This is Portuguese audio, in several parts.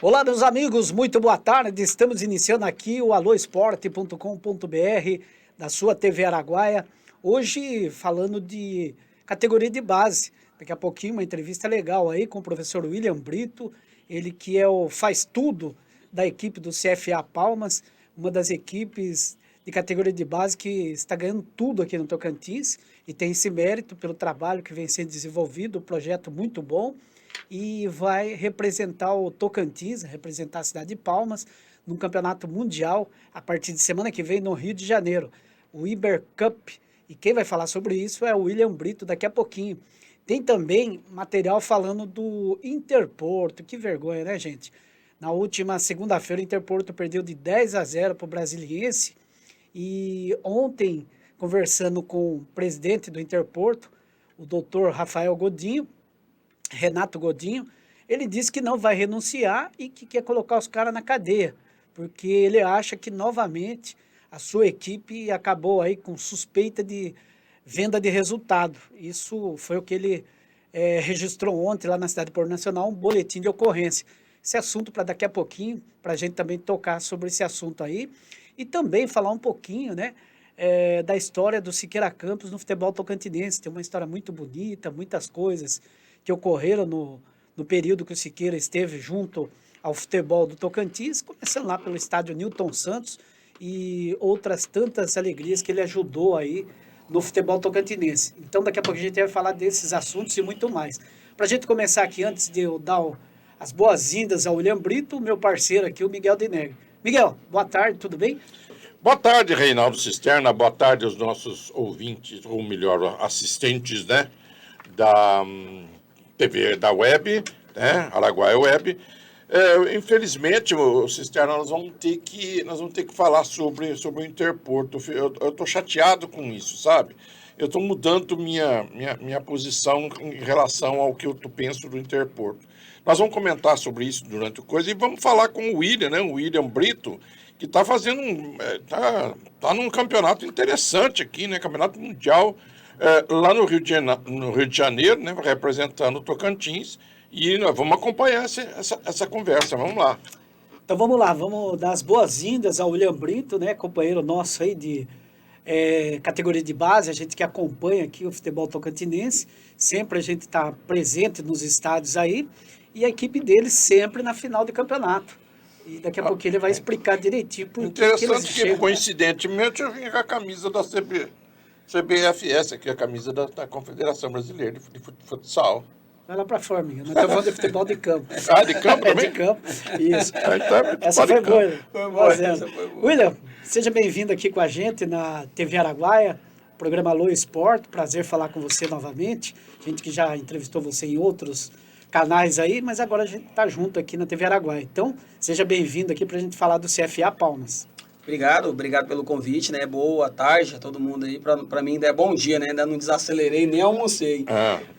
Olá, meus amigos, muito boa tarde. Estamos iniciando aqui o aloesporte.com.br da sua TV Araguaia. Hoje falando de categoria de base. Daqui a pouquinho uma entrevista legal aí com o professor William Brito, ele que é o faz tudo da equipe do CFA Palmas, uma das equipes de categoria de base que está ganhando tudo aqui no Tocantins e tem esse mérito pelo trabalho que vem sendo desenvolvido, um projeto muito bom. E vai representar o Tocantins, representar a cidade de Palmas, num campeonato mundial, a partir de semana que vem no Rio de Janeiro, o Iber Cup. E quem vai falar sobre isso é o William Brito daqui a pouquinho. Tem também material falando do Interporto, que vergonha, né, gente? Na última segunda-feira, o Interporto perdeu de 10-0 para o Brasiliense. E ontem, conversando com o presidente do Interporto, o doutor Rafael Godinho, Renato Godinho, ele disse que não vai renunciar e que quer colocar os caras na cadeia, porque ele acha que novamente a sua equipe acabou aí com suspeita de venda de resultado. Isso foi o que ele registrou ontem lá na Cidade Porto Nacional, um boletim de ocorrência. Esse assunto para daqui a pouquinho, para a gente também tocar sobre esse assunto aí e também falar um pouquinho, né, da história do Siqueira Campos no futebol tocantinense. Tem uma história muito bonita, muitas coisas que ocorreram no período que o Siqueira esteve junto ao futebol do Tocantins, começando lá pelo estádio Newton Santos e outras tantas alegrias que ele ajudou aí no futebol tocantinense. Então daqui a pouco a gente vai falar desses assuntos e muito mais. Para a gente começar aqui, antes de eu dar as boas-vindas ao William Brito, meu parceiro aqui, o Miguel Denegro. Miguel, boa tarde, tudo bem? Boa tarde, Reinaldo Cisterna, boa tarde aos nossos ouvintes, ou melhor, assistentes, né, da TV, da web, né, Araguaia Web. Infelizmente, o Cisterna, nós vamos ter que falar sobre o Interporto. Eu estou chateado com isso, sabe? Eu estou mudando minha posição em relação ao que eu penso do Interporto. Nós vamos comentar sobre isso durante o coisa e vamos falar com o William, né, o William Brito, que está fazendo tá num campeonato interessante aqui, né, campeonato mundial, lá no Rio de Janeiro, né, representando o Tocantins, e nós vamos acompanhar essa conversa, vamos lá. Então vamos lá, vamos dar as boas-vindas ao William Brito, né, companheiro nosso aí de categoria de base, a gente que acompanha aqui o futebol tocantinense, sempre a gente está presente nos estádios aí, e a equipe dele sempre na final de campeonato. E daqui a pouquinho ele vai explicar direitinho por que eles Interessante que, chegam, coincidentemente, eu vim com a camisa da CBFS, aqui a camisa da Confederação Brasileira de Futsal. Vai lá para fora, amiga. Nós estamos falando de futebol de campo. Ah, de campo também? De campo, isso. Então, Essa foi boa. Essa foi boa. William, seja bem-vindo aqui com a gente na TV Araguaia, programa Alô Esporte. Prazer falar com você novamente. Gente que já entrevistou você em outros canais aí, mas agora a gente está junto aqui na TV Araguaia. Então, seja bem-vindo aqui para a gente falar do CFA Palmas. Obrigado pelo convite, né? Boa tarde a todo mundo aí. Para mim ainda é bom dia, né? Ainda não desacelerei, nem almocei.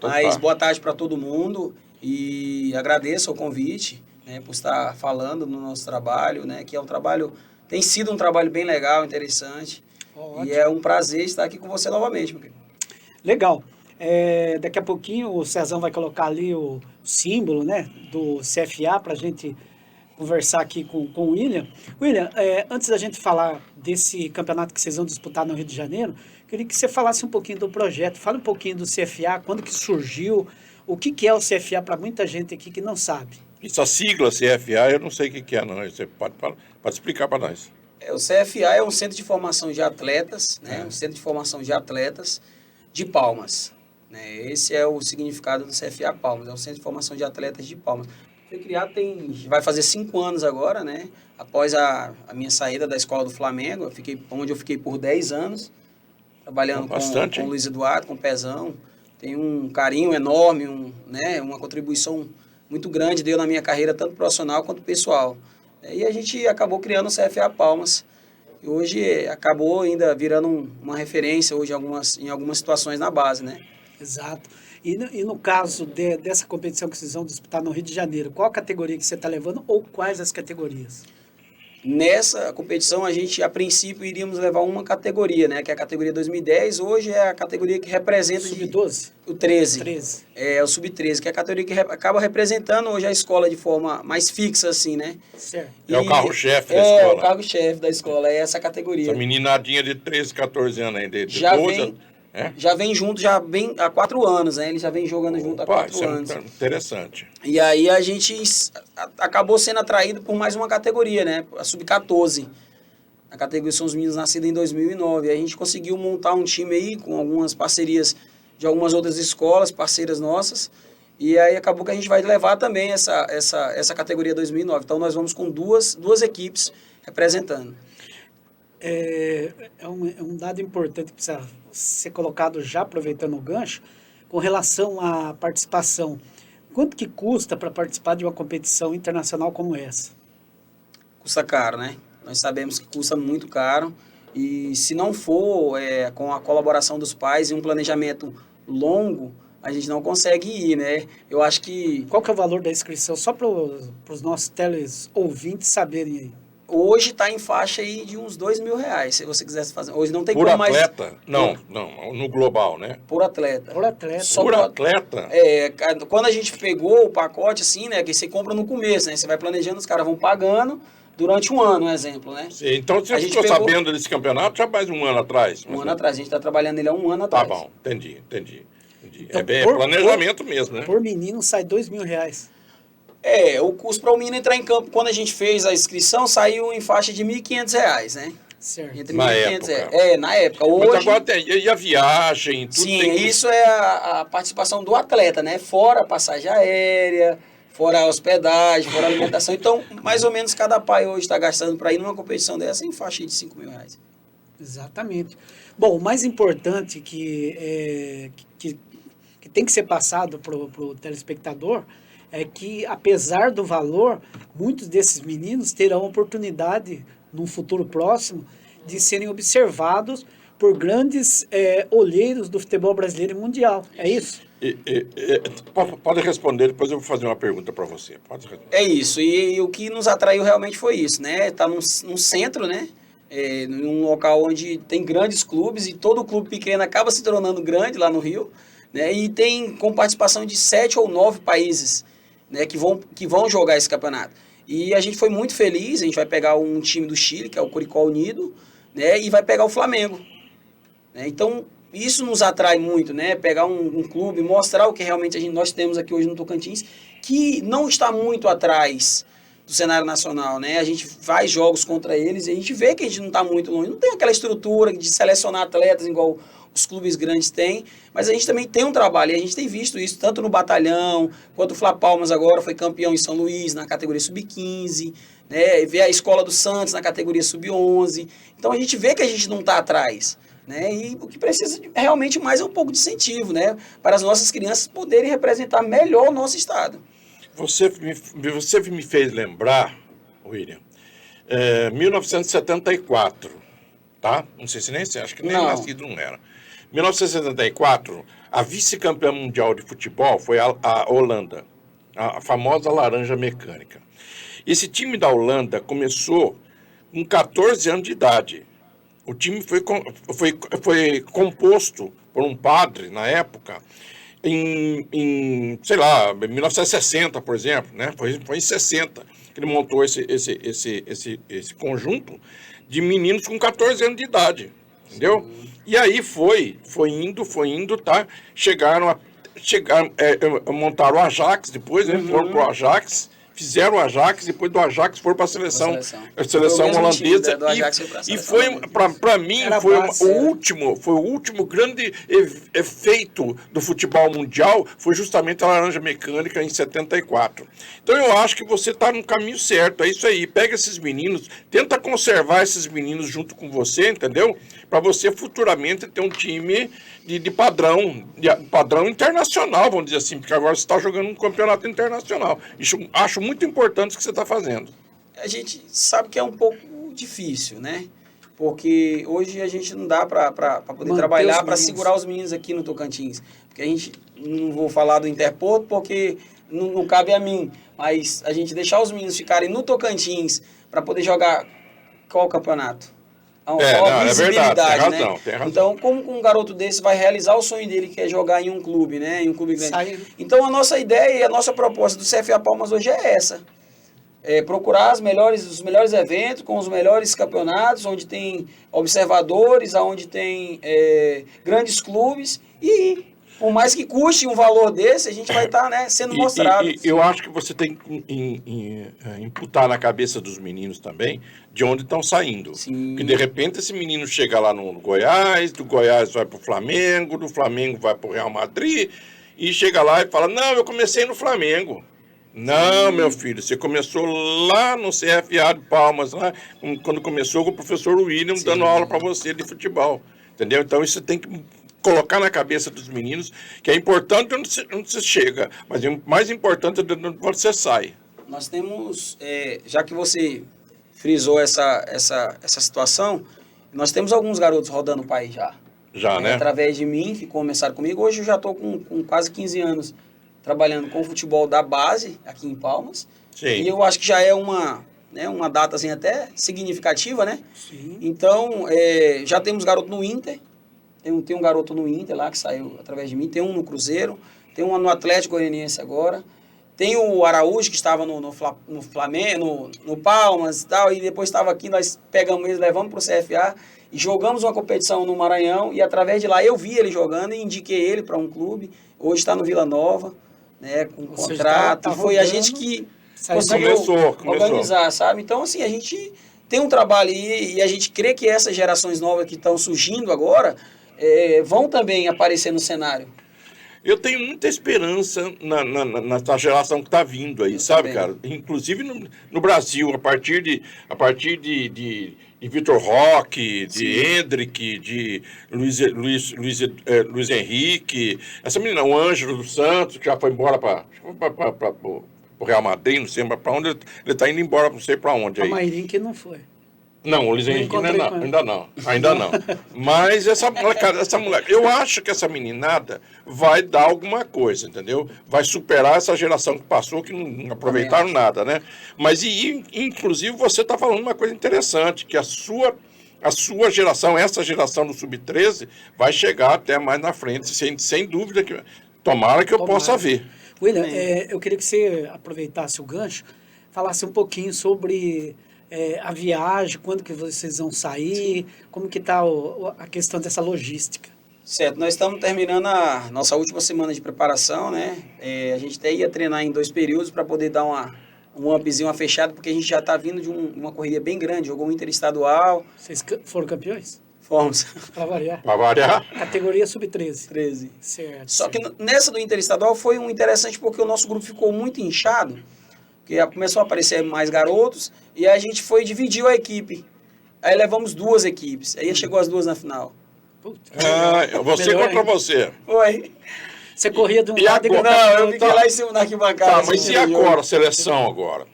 Mas boa tarde para todo mundo e agradeço o convite, né? Por estar falando no nosso trabalho, né? Que é tem sido um trabalho bem legal, interessante. Ótimo. E é um prazer estar aqui com você novamente, meu querido. Legal. Daqui a pouquinho o Cezão vai colocar ali o símbolo, né, do CFA para a gente conversar aqui com o William. William, antes da gente falar desse campeonato que vocês vão disputar no Rio de Janeiro, queria que você falasse um pouquinho do projeto, fala um pouquinho do CFA, quando que surgiu, o que é o CFA para muita gente aqui que não sabe. Isso, a sigla CFA, eu não sei o que é, não. Você pode explicar para nós. O CFA é um centro de formação de atletas, né? Um centro de formação de atletas de Palmas. Né? Esse é o significado do CFA Palmas, é um centro de formação de atletas de Palmas. Foi criado vai fazer 5 anos agora, né? Após a minha saída da escola do Flamengo, onde eu fiquei por 10 anos, trabalhando com o Luiz Eduardo, com o Pezão. Tenho um carinho enorme, uma contribuição muito grande deu na minha carreira, tanto profissional quanto pessoal. E a gente acabou criando o CFA Palmas. E hoje acabou ainda virando uma referência hoje em algumas situações na base, né? Exato. E no caso dessa competição que vocês vão disputar no Rio de Janeiro, qual a categoria que você está levando ou quais as categorias? Nessa competição, a gente, a princípio, iríamos levar uma categoria, né? Que é a categoria 2010. Hoje é a categoria que representa... Sub-12? O 13. 13. É o Sub-13, que é a categoria que acaba representando hoje a escola de forma mais fixa, assim, né? Certo. É o carro-chefe da escola. É, o carro-chefe da escola, é essa categoria. Essa meninadinha de 13, 14 anos ainda. Já vem junto, já vem há 4 anos, né? Ele já vem jogando junto há 4 anos. É interessante. E aí a gente acabou sendo atraído por mais uma categoria, né? A Sub-14. A categoria são os meninos nascidos em 2009. E a gente conseguiu montar um time aí com algumas parcerias de algumas outras escolas, parceiras nossas. E aí acabou que a gente vai levar também essa categoria 2009. Então nós vamos com duas equipes representando. É um dado importante que precisa ser colocado já, aproveitando o gancho, com relação à participação. Quanto que custa para participar de uma competição internacional como essa? Custa caro, né? Nós sabemos que custa muito caro. E se não for com a colaboração dos pais e um planejamento longo, a gente não consegue ir, né? Eu acho que... Qual que é o valor da inscrição? Só para os nossos ouvintes saberem aí. Hoje está em faixa aí de uns R$2.000, se você quisesse fazer. Hoje não tem por como mais... Por atleta? Não, no global, né? Por atleta. Por atleta. Só por atleta? Quando a gente pegou o pacote, assim, né? Que você compra no começo, né? Você vai planejando, os caras vão pagando durante um ano, um exemplo, né? Sim, então você ficou sabendo desse campeonato já mais um ano atrás? Um ano atrás. A gente está trabalhando ele há um ano atrás. Tá bom, entendi. Então, É planejamento mesmo, né? Por menino sai R$2.000. O custo para o menino entrar em campo, quando a gente fez a inscrição, saiu em faixa de R$1.500, né? Certo. Entre na 1.500 época. Na época. Hoje, mas agora e a viagem, tudo sim, tem isso é a participação do atleta, né? Fora a passagem aérea, fora a hospedagem, fora a alimentação. Então, mais ou menos, cada pai hoje está gastando para ir numa competição dessa em faixa de R$5.000. Exatamente. Bom, o mais importante que tem que ser passado para o telespectador é que, apesar do valor, muitos desses meninos terão oportunidade, num futuro próximo, de serem observados por grandes olheiros do futebol brasileiro e mundial. É isso? Pode responder, depois eu vou fazer uma pergunta para você. Pode responder. É isso. E o que nos atraiu realmente foi isso, né? Tá num centro, né? Num local onde tem grandes clubes e todo clube pequeno acaba se tornando grande lá no Rio, né? E tem com participação de 7 ou 9 países, né, que vão jogar esse campeonato. E a gente foi muito feliz, a gente vai pegar um time do Chile, que é o Curicó Unido, né, e vai pegar o Flamengo. Né? Então, isso nos atrai muito, né, pegar um clube, mostrar o que realmente nós temos aqui hoje no Tocantins, que não está muito atrás do cenário nacional, né? A gente faz jogos contra eles e a gente vê que a gente não está muito longe. Não tem aquela estrutura de selecionar atletas igual os clubes grandes têm, mas a gente também tem um trabalho, e a gente tem visto isso tanto no Batalhão, quanto o Fla Palmas agora foi campeão em São Luís, na categoria Sub-15, né? Vê a Escola do Santos na categoria Sub-11. Então a gente vê que a gente não está atrás, né? E o que precisa realmente mais é um pouco de incentivo, né? Para as nossas crianças poderem representar melhor o nosso estado. Você me fez lembrar, William, 1974, tá? Não sei se nem sei, acho que nem nascido não era. 1974, a vice-campeã mundial de futebol foi a Holanda, a famosa Laranja Mecânica. Esse time da Holanda começou com 14 anos de idade. O time foi composto por um padre, na época, em 1960, por exemplo, né? Foi em 60 que ele montou esse conjunto de meninos com 14 anos de idade, entendeu? E aí foi indo, tá? Montaram o Ajax depois, né? Foram pro Ajax, fizeram o Ajax, depois do Ajax foram para a seleção holandesa. E foi, para mim, foi o último grande efeito do futebol mundial, foi justamente a Laranja Mecânica em 74. Então eu acho que você está no caminho certo, é isso aí. Pega esses meninos, tenta conservar esses meninos junto com você, entendeu? Para você futuramente ter um time de padrão internacional, vamos dizer assim, porque agora você está jogando um campeonato internacional. Acho muito importante o que você está fazendo. A gente sabe que é um pouco difícil, né? Porque hoje a gente não dá para poder trabalhar, para segurar os meninos aqui no Tocantins. Porque a gente, não vou falar do Interporto, porque não cabe a mim, mas a gente deixar os meninos ficarem no Tocantins para poder jogar qual campeonato? Não, é verdade, tem razão, né? tem razão. Então, como um garoto desse vai realizar o sonho dele, que é jogar em um clube, né? Em um clube grande. Então, a nossa ideia e a nossa proposta do CFA Palmas hoje é essa. É procurar os melhores eventos, com os melhores campeonatos, onde tem observadores, onde tem grandes clubes e por mais que custe um valor desse, a gente vai estar sendo mostrado. E eu acho que você tem que imputar na cabeça dos meninos também de onde estão saindo. Sim. Porque de repente esse menino chega lá no Goiás, do Goiás vai para o Flamengo, do Flamengo vai para o Real Madrid, e chega lá e fala, não, eu comecei no Flamengo. Não, meu filho, você começou lá no CFA de Palmas, lá, quando começou com o professor William dando aula para você de futebol. Entendeu? Então isso tem que colocar na cabeça dos meninos que é importante onde você chega, mas o mais importante é onde você sai. Nós temos, já que você frisou essa situação, nós temos alguns garotos rodando o país já. Já, né? Através de mim, que começaram comigo. Hoje eu já estou com quase 15 anos trabalhando com o futebol da base aqui em Palmas. Sim. E eu acho que já é uma data assim, até significativa, né? Sim. Então, já temos garoto no Inter. Tem um garoto no Inter lá que saiu através de mim. Tem um no Cruzeiro. Tem um no Atlético Goianiense agora. Tem o Araújo, que estava no Flamengo, no Palmas e tal. E depois estava aqui, nós pegamos ele, levamos para o CFA. E jogamos uma competição no Maranhão. E através de lá eu vi ele jogando e indiquei ele para um clube. Hoje está no Vila Nova, né, com contrato. Tá foi a gente que conseguiu começou. organizar, sabe? Então, assim, a gente tem um trabalho e a gente crê que essas gerações novas que estão surgindo agora vão também aparecer no cenário. Eu tenho muita esperança na geração que está vindo aí, sabe, cara? Inclusive no Brasil, a partir de Vitor Roque, de Hendrick, de Luiz Henrique, essa menina, o Ângelo dos Santos, que já foi embora para o Real Madrid, não sei para onde, ele está indo embora, não sei para onde aí. A Mairim que não foi. Não, o Luiz Henrique ainda não. Mas essa moleque, eu acho que essa meninada vai dar alguma coisa, entendeu? Vai superar essa geração que passou, que não aproveitaram nada, né? Mas, inclusive, você está falando uma coisa interessante, que a sua geração, essa geração do Sub-13, vai chegar até mais na frente, sem dúvida, tomara que eu possa ver. William, eu queria que você aproveitasse o gancho, falasse um pouquinho sobre a viagem, quando que vocês vão sair, como que está a questão dessa logística. Certo, nós estamos terminando a nossa última semana de preparação, né? A gente até ia treinar em 2 períodos para poder dar um upzinho, uma fechada, porque a gente já está vindo de uma corrida bem grande, jogou um interestadual. Vocês foram campeões? Fomos. Para variar. Para variar? Categoria Sub-13. 13. Certo. Só que nessa do interestadual foi um interessante porque o nosso grupo ficou muito inchado, porque começou a aparecer mais garotos, e a gente dividiu a equipe. Aí levamos 2 equipes, aí chegou as 2 na final. Você contra você. Foi. Você corria de um E lado agora? Não, eu fiquei lá em cima na arquibancada. Tá, mas e agora, a seleção agora?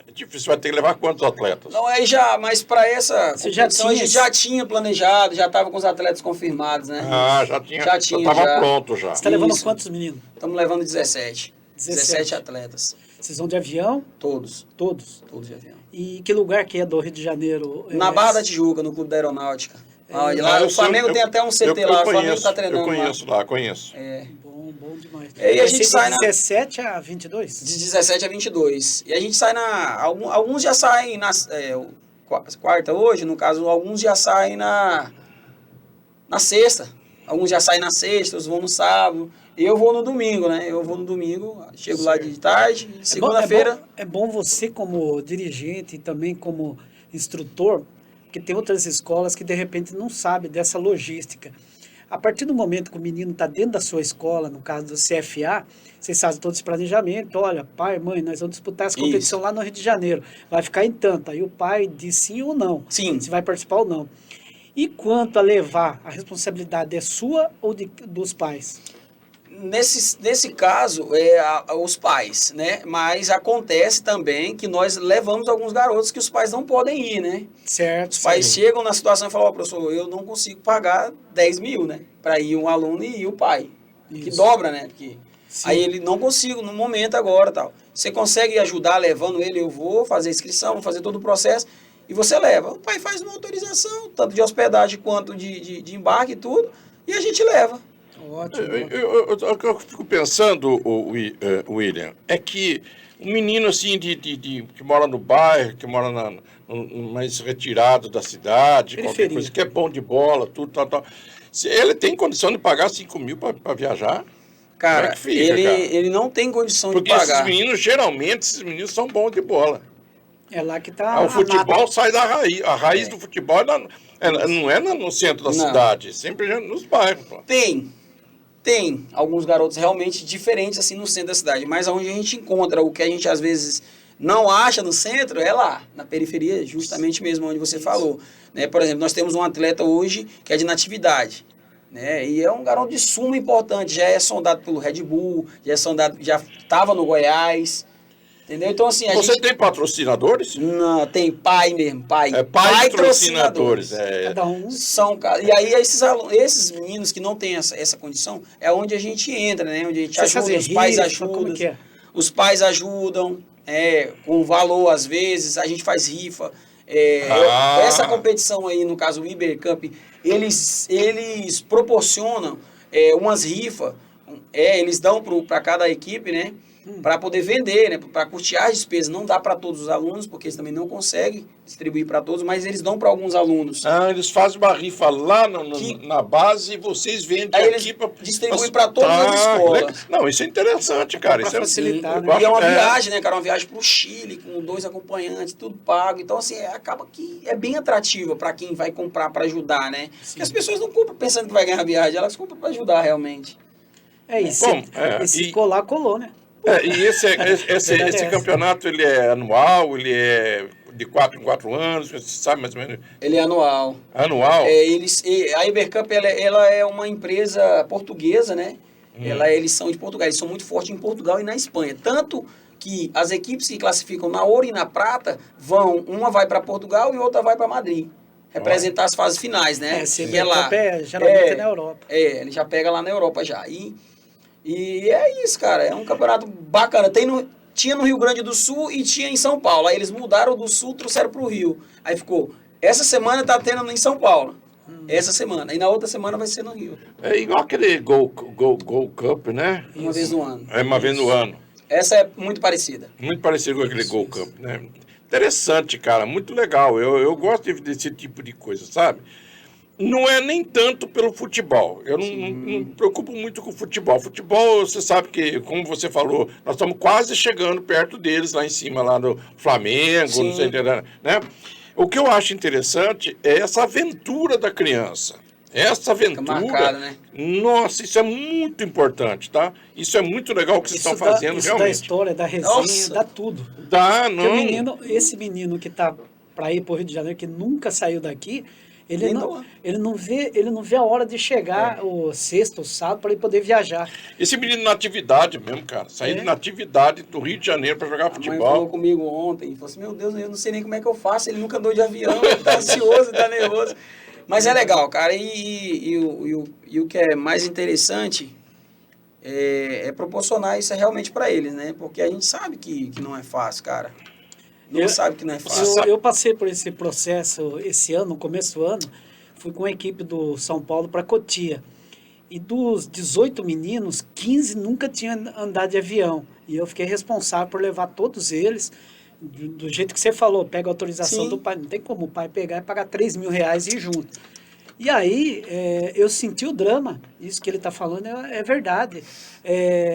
É difícil, vai ter que levar quantos atletas? Não, mas para essa competição a gente já tinha planejado, já estava com os atletas confirmados, né? Já estava pronto já. Você está levando quantos meninos? Estamos levando 17 atletas. Vocês vão de avião? Todos. Todos? Todos de avião. E que lugar que é do Rio de Janeiro? Na Barra da Tijuca, no Clube da Aeronáutica. Lá, o Flamengo tem até um CT lá, o Flamengo está treinando lá. Conheço. Bom demais. E a gente sai de 17 a 22? De 17 a 22. E a gente sai alguns já saem na quarta hoje, no caso, alguns já saem na sexta. Alguns já saem na sexta, outros vão no sábado. Eu vou no domingo, né? Chego lá de tarde, segunda-feira. É bom você como dirigente e também como instrutor, porque tem outras escolas que de repente não sabem dessa logística. A partir do momento que o menino está dentro da sua escola, no caso do CFA, vocês fazem todo esse planejamento. Olha, pai, mãe, nós vamos disputar essa competição lá no Rio de Janeiro. Vai ficar em tanto. Aí o pai diz sim ou não. Sim. Se vai participar ou não. E quanto a levar, a responsabilidade é sua ou dos pais? Nesse caso, os pais, né? Mas acontece também que nós levamos alguns garotos que os pais não podem ir, né? Certo. Os pais chegam na situação e falam, professor, eu não consigo pagar 10 mil, né? Para ir um aluno e ir o pai. Isso. Que dobra, né? Porque Sim. Aí ele, não consigo, no momento agora, tal. Você consegue ajudar levando ele? Eu vou fazer a inscrição, vou fazer todo o processo, e você leva. O pai faz uma autorização, tanto de hospedagem quanto de embarque e tudo, e a gente leva. Ótimo. O que eu fico pensando, William, é que um menino assim que mora no bairro, que mora mais retirado da cidade, qualquer Periferia. coisa, que é bom de bola, tudo, tal. Se ele tem condição de pagar 5 mil para viajar? Como é Cara, que fica, cara? ele não tem condição Porque de pagar. geralmente, esses meninos são bons de bola. É lá que tá O futebol nata. sai da raiz. A raiz do futebol não é no centro da Não. cidade, sempre é nos bairros. Pô. Tem alguns garotos realmente diferentes assim no centro da cidade, mas onde a gente encontra o que a gente às vezes não acha no centro é lá, na periferia, justamente mesmo onde você falou. Né? Por exemplo, nós temos um atleta hoje que é de Natividade. Né? E é um garoto de suma importante, já é sondado pelo Red Bull, já estava no Goiás. Entendeu? Então, assim, Você tem patrocinadores? Não, tem pai mesmo, pai. É patrocinadores. Cada um. São, cara. E aí, esses meninos que não têm essa condição, é onde a gente entra, né? Onde a gente Você ajuda, fazer os pais rifa, como ajudam. que é? Os pais ajudam, com valor, às vezes, a gente faz rifa. Essa competição aí, no caso, o Iber Cup, eles proporcionam umas rifas, eles dão para cada equipe, né? Para poder vender, né? Para custear as despesas. Não dá para todos os alunos, porque eles também não conseguem distribuir para todos, mas eles dão para alguns alunos. Eles fazem uma rifa lá na base e vocês vendem Aí aqui eles para distribuem para todas as escolas. Não, isso é interessante, cara. Pra Isso facilitar, eu né? E é uma acho- viagem, né, cara? Uma viagem pro Chile, com 2 acompanhantes, tudo pago. Então, assim, acaba que é bem atrativa para quem vai comprar para ajudar, né? Porque as pessoas não compram pensando que vai ganhar a viagem, elas compram para ajudar realmente. É isso. Bom, E se colar, colou, né? E esse campeonato, ele é anual, ele é de 4 em 4 anos, você sabe mais ou menos? Ele é anual. Anual? A Ibercup, ela é uma empresa portuguesa, né? Eles são de Portugal, eles são muito fortes em Portugal e na Espanha. Tanto que as equipes que classificam na ouro e na prata uma vai para Portugal e outra vai para Madrid. Representar as fases finais, né? Esse Que é lá. geralmente é na Europa. Ele já pega lá na Europa já. E é isso, cara. É um campeonato bacana. Tinha no Rio Grande do Sul e tinha em São Paulo. Aí eles mudaram do Sul, trouxeram pro Rio. Aí ficou, essa semana tá tendo em São Paulo. Essa semana. E na outra semana vai ser no Rio. É igual aquele Go Cup, né? Uma vez no ano. É uma vez no ano. Essa é muito parecida. Muito parecido com aquele Go Cup, né? Interessante, cara. Muito legal. Eu gosto desse tipo de coisa, sabe? Não é nem tanto pelo futebol. Eu não me preocupo muito com o futebol. Futebol, você sabe que, como você falou, nós estamos quase chegando perto deles lá em cima, lá no Flamengo, Sim. não sei, né? O que eu acho interessante é essa aventura da criança. Essa aventura. marcado, né? Nossa, isso é muito importante, tá? Isso é muito legal o que vocês estão fazendo, isso dá realmente. história, dá resenha, Nossa. dá tudo. Dá, Porque não. esse menino que tá para ir pro Rio de Janeiro, que nunca saiu daqui, ele Nem não, dá. ele não vê a hora de chegar o sexta, o sábado, para ele poder viajar. Esse menino na atividade mesmo, cara. Saindo na atividade do Rio de Janeiro para jogar A mãe falou futebol. comigo ontem, e falou assim, meu Deus, eu não sei nem como é que eu faço, ele nunca andou de avião, ele tá ansioso, tá nervoso. Mas é legal, cara, e o que é mais interessante é proporcionar isso realmente para eles, né? Porque a gente sabe que não é fácil, cara. Sabe que não é fácil. Eu passei por esse processo esse ano, no começo do ano, fui com a equipe do São Paulo para Cotia. E dos 18 meninos, 15 nunca tinham andado de avião. E eu fiquei responsável por levar todos eles, do jeito que você falou, pega a autorização Sim. do pai. Não tem como o pai pegar e pagar R$3.000 e ir junto. E aí, eu senti o drama, isso que ele está falando é verdade.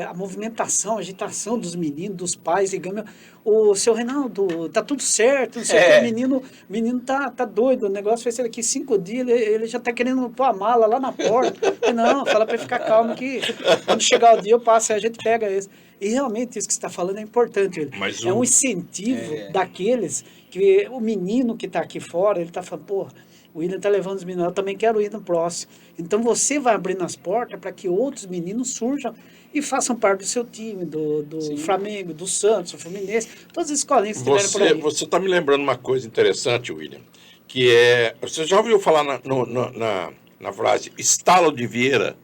A movimentação, a agitação dos meninos, dos pais, ligando, o seu Reinaldo, tá tudo certo, não sei o que, o menino tá doido, o negócio vai ser daqui 5 dias, ele já tá querendo pôr a mala lá na porta. Não, fala para ficar calmo que quando chegar o dia eu passo, a gente pega esse. E realmente isso que você está falando é importante. Mas um incentivo daqueles que o menino que está aqui fora, ele está falando, pô, o William está levando os meninos, eu também quero ir no próximo. Então você vai abrindo as portas para que outros meninos surjam e façam parte do seu time, do Flamengo, do Santos, do Fluminense, todas as escolinhas que tiveram por aí. Você está me lembrando uma coisa interessante, William, que é... Você já ouviu falar na frase estalo de Vieira?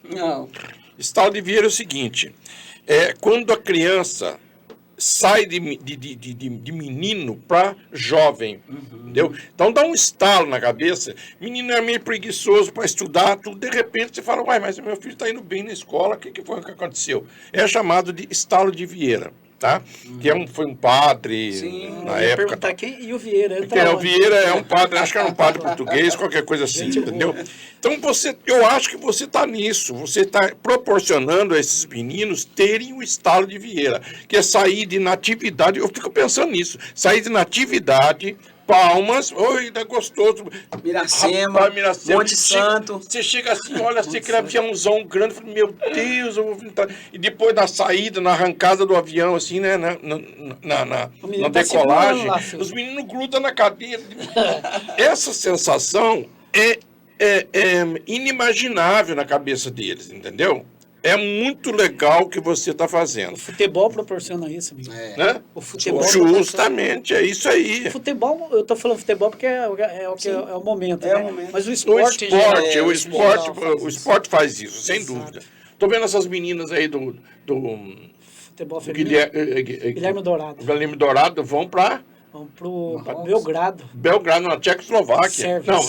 Não. Estalo de Vieira é o seguinte, quando a criança sai de menino para jovem, entendeu? Então dá um estalo na cabeça, menino é meio preguiçoso para estudar, tudo, de repente você fala, uai, mas meu filho está indo bem na escola, o que foi que aconteceu? É chamado de estalo de Vieira, tá? Que foi um padre. Sim, na Eu ia época. perguntar quem e o Vieira. Porque o Vieira é um padre, acho que era um padre português, qualquer coisa assim, entendeu? Então eu acho que você está nisso, você está proporcionando a esses meninos terem o estalo de Vieira, que é sair de natividade, eu fico pensando nisso, sair de natividade, Palmas, oi, tá gostoso. Miracema, Rapaz, Miracema. Monte Santo. Você chega assim, olha, você aquele aviãozão grande, fala, meu Deus, eu vou entrar. E depois da saída, na arrancada do avião, assim, né, na decolagem, lá, os meninos grudam na cadeira. Essa sensação é inimaginável na cabeça deles, entendeu? É muito legal o que você está fazendo. O futebol proporciona isso, amigo. Né? O futebol Justamente, é isso aí. O futebol, eu tô falando futebol porque é o momento, É né? o momento. Mas o O esporte, esporte faz isso, sem dúvida. Tô vendo essas meninas aí do futebol feminino. Guilherme Dourado. Guilherme Dourado vão para Vamos pro Belgrado. Belgrado, na Tchecoslováquia. Sérvia. Não,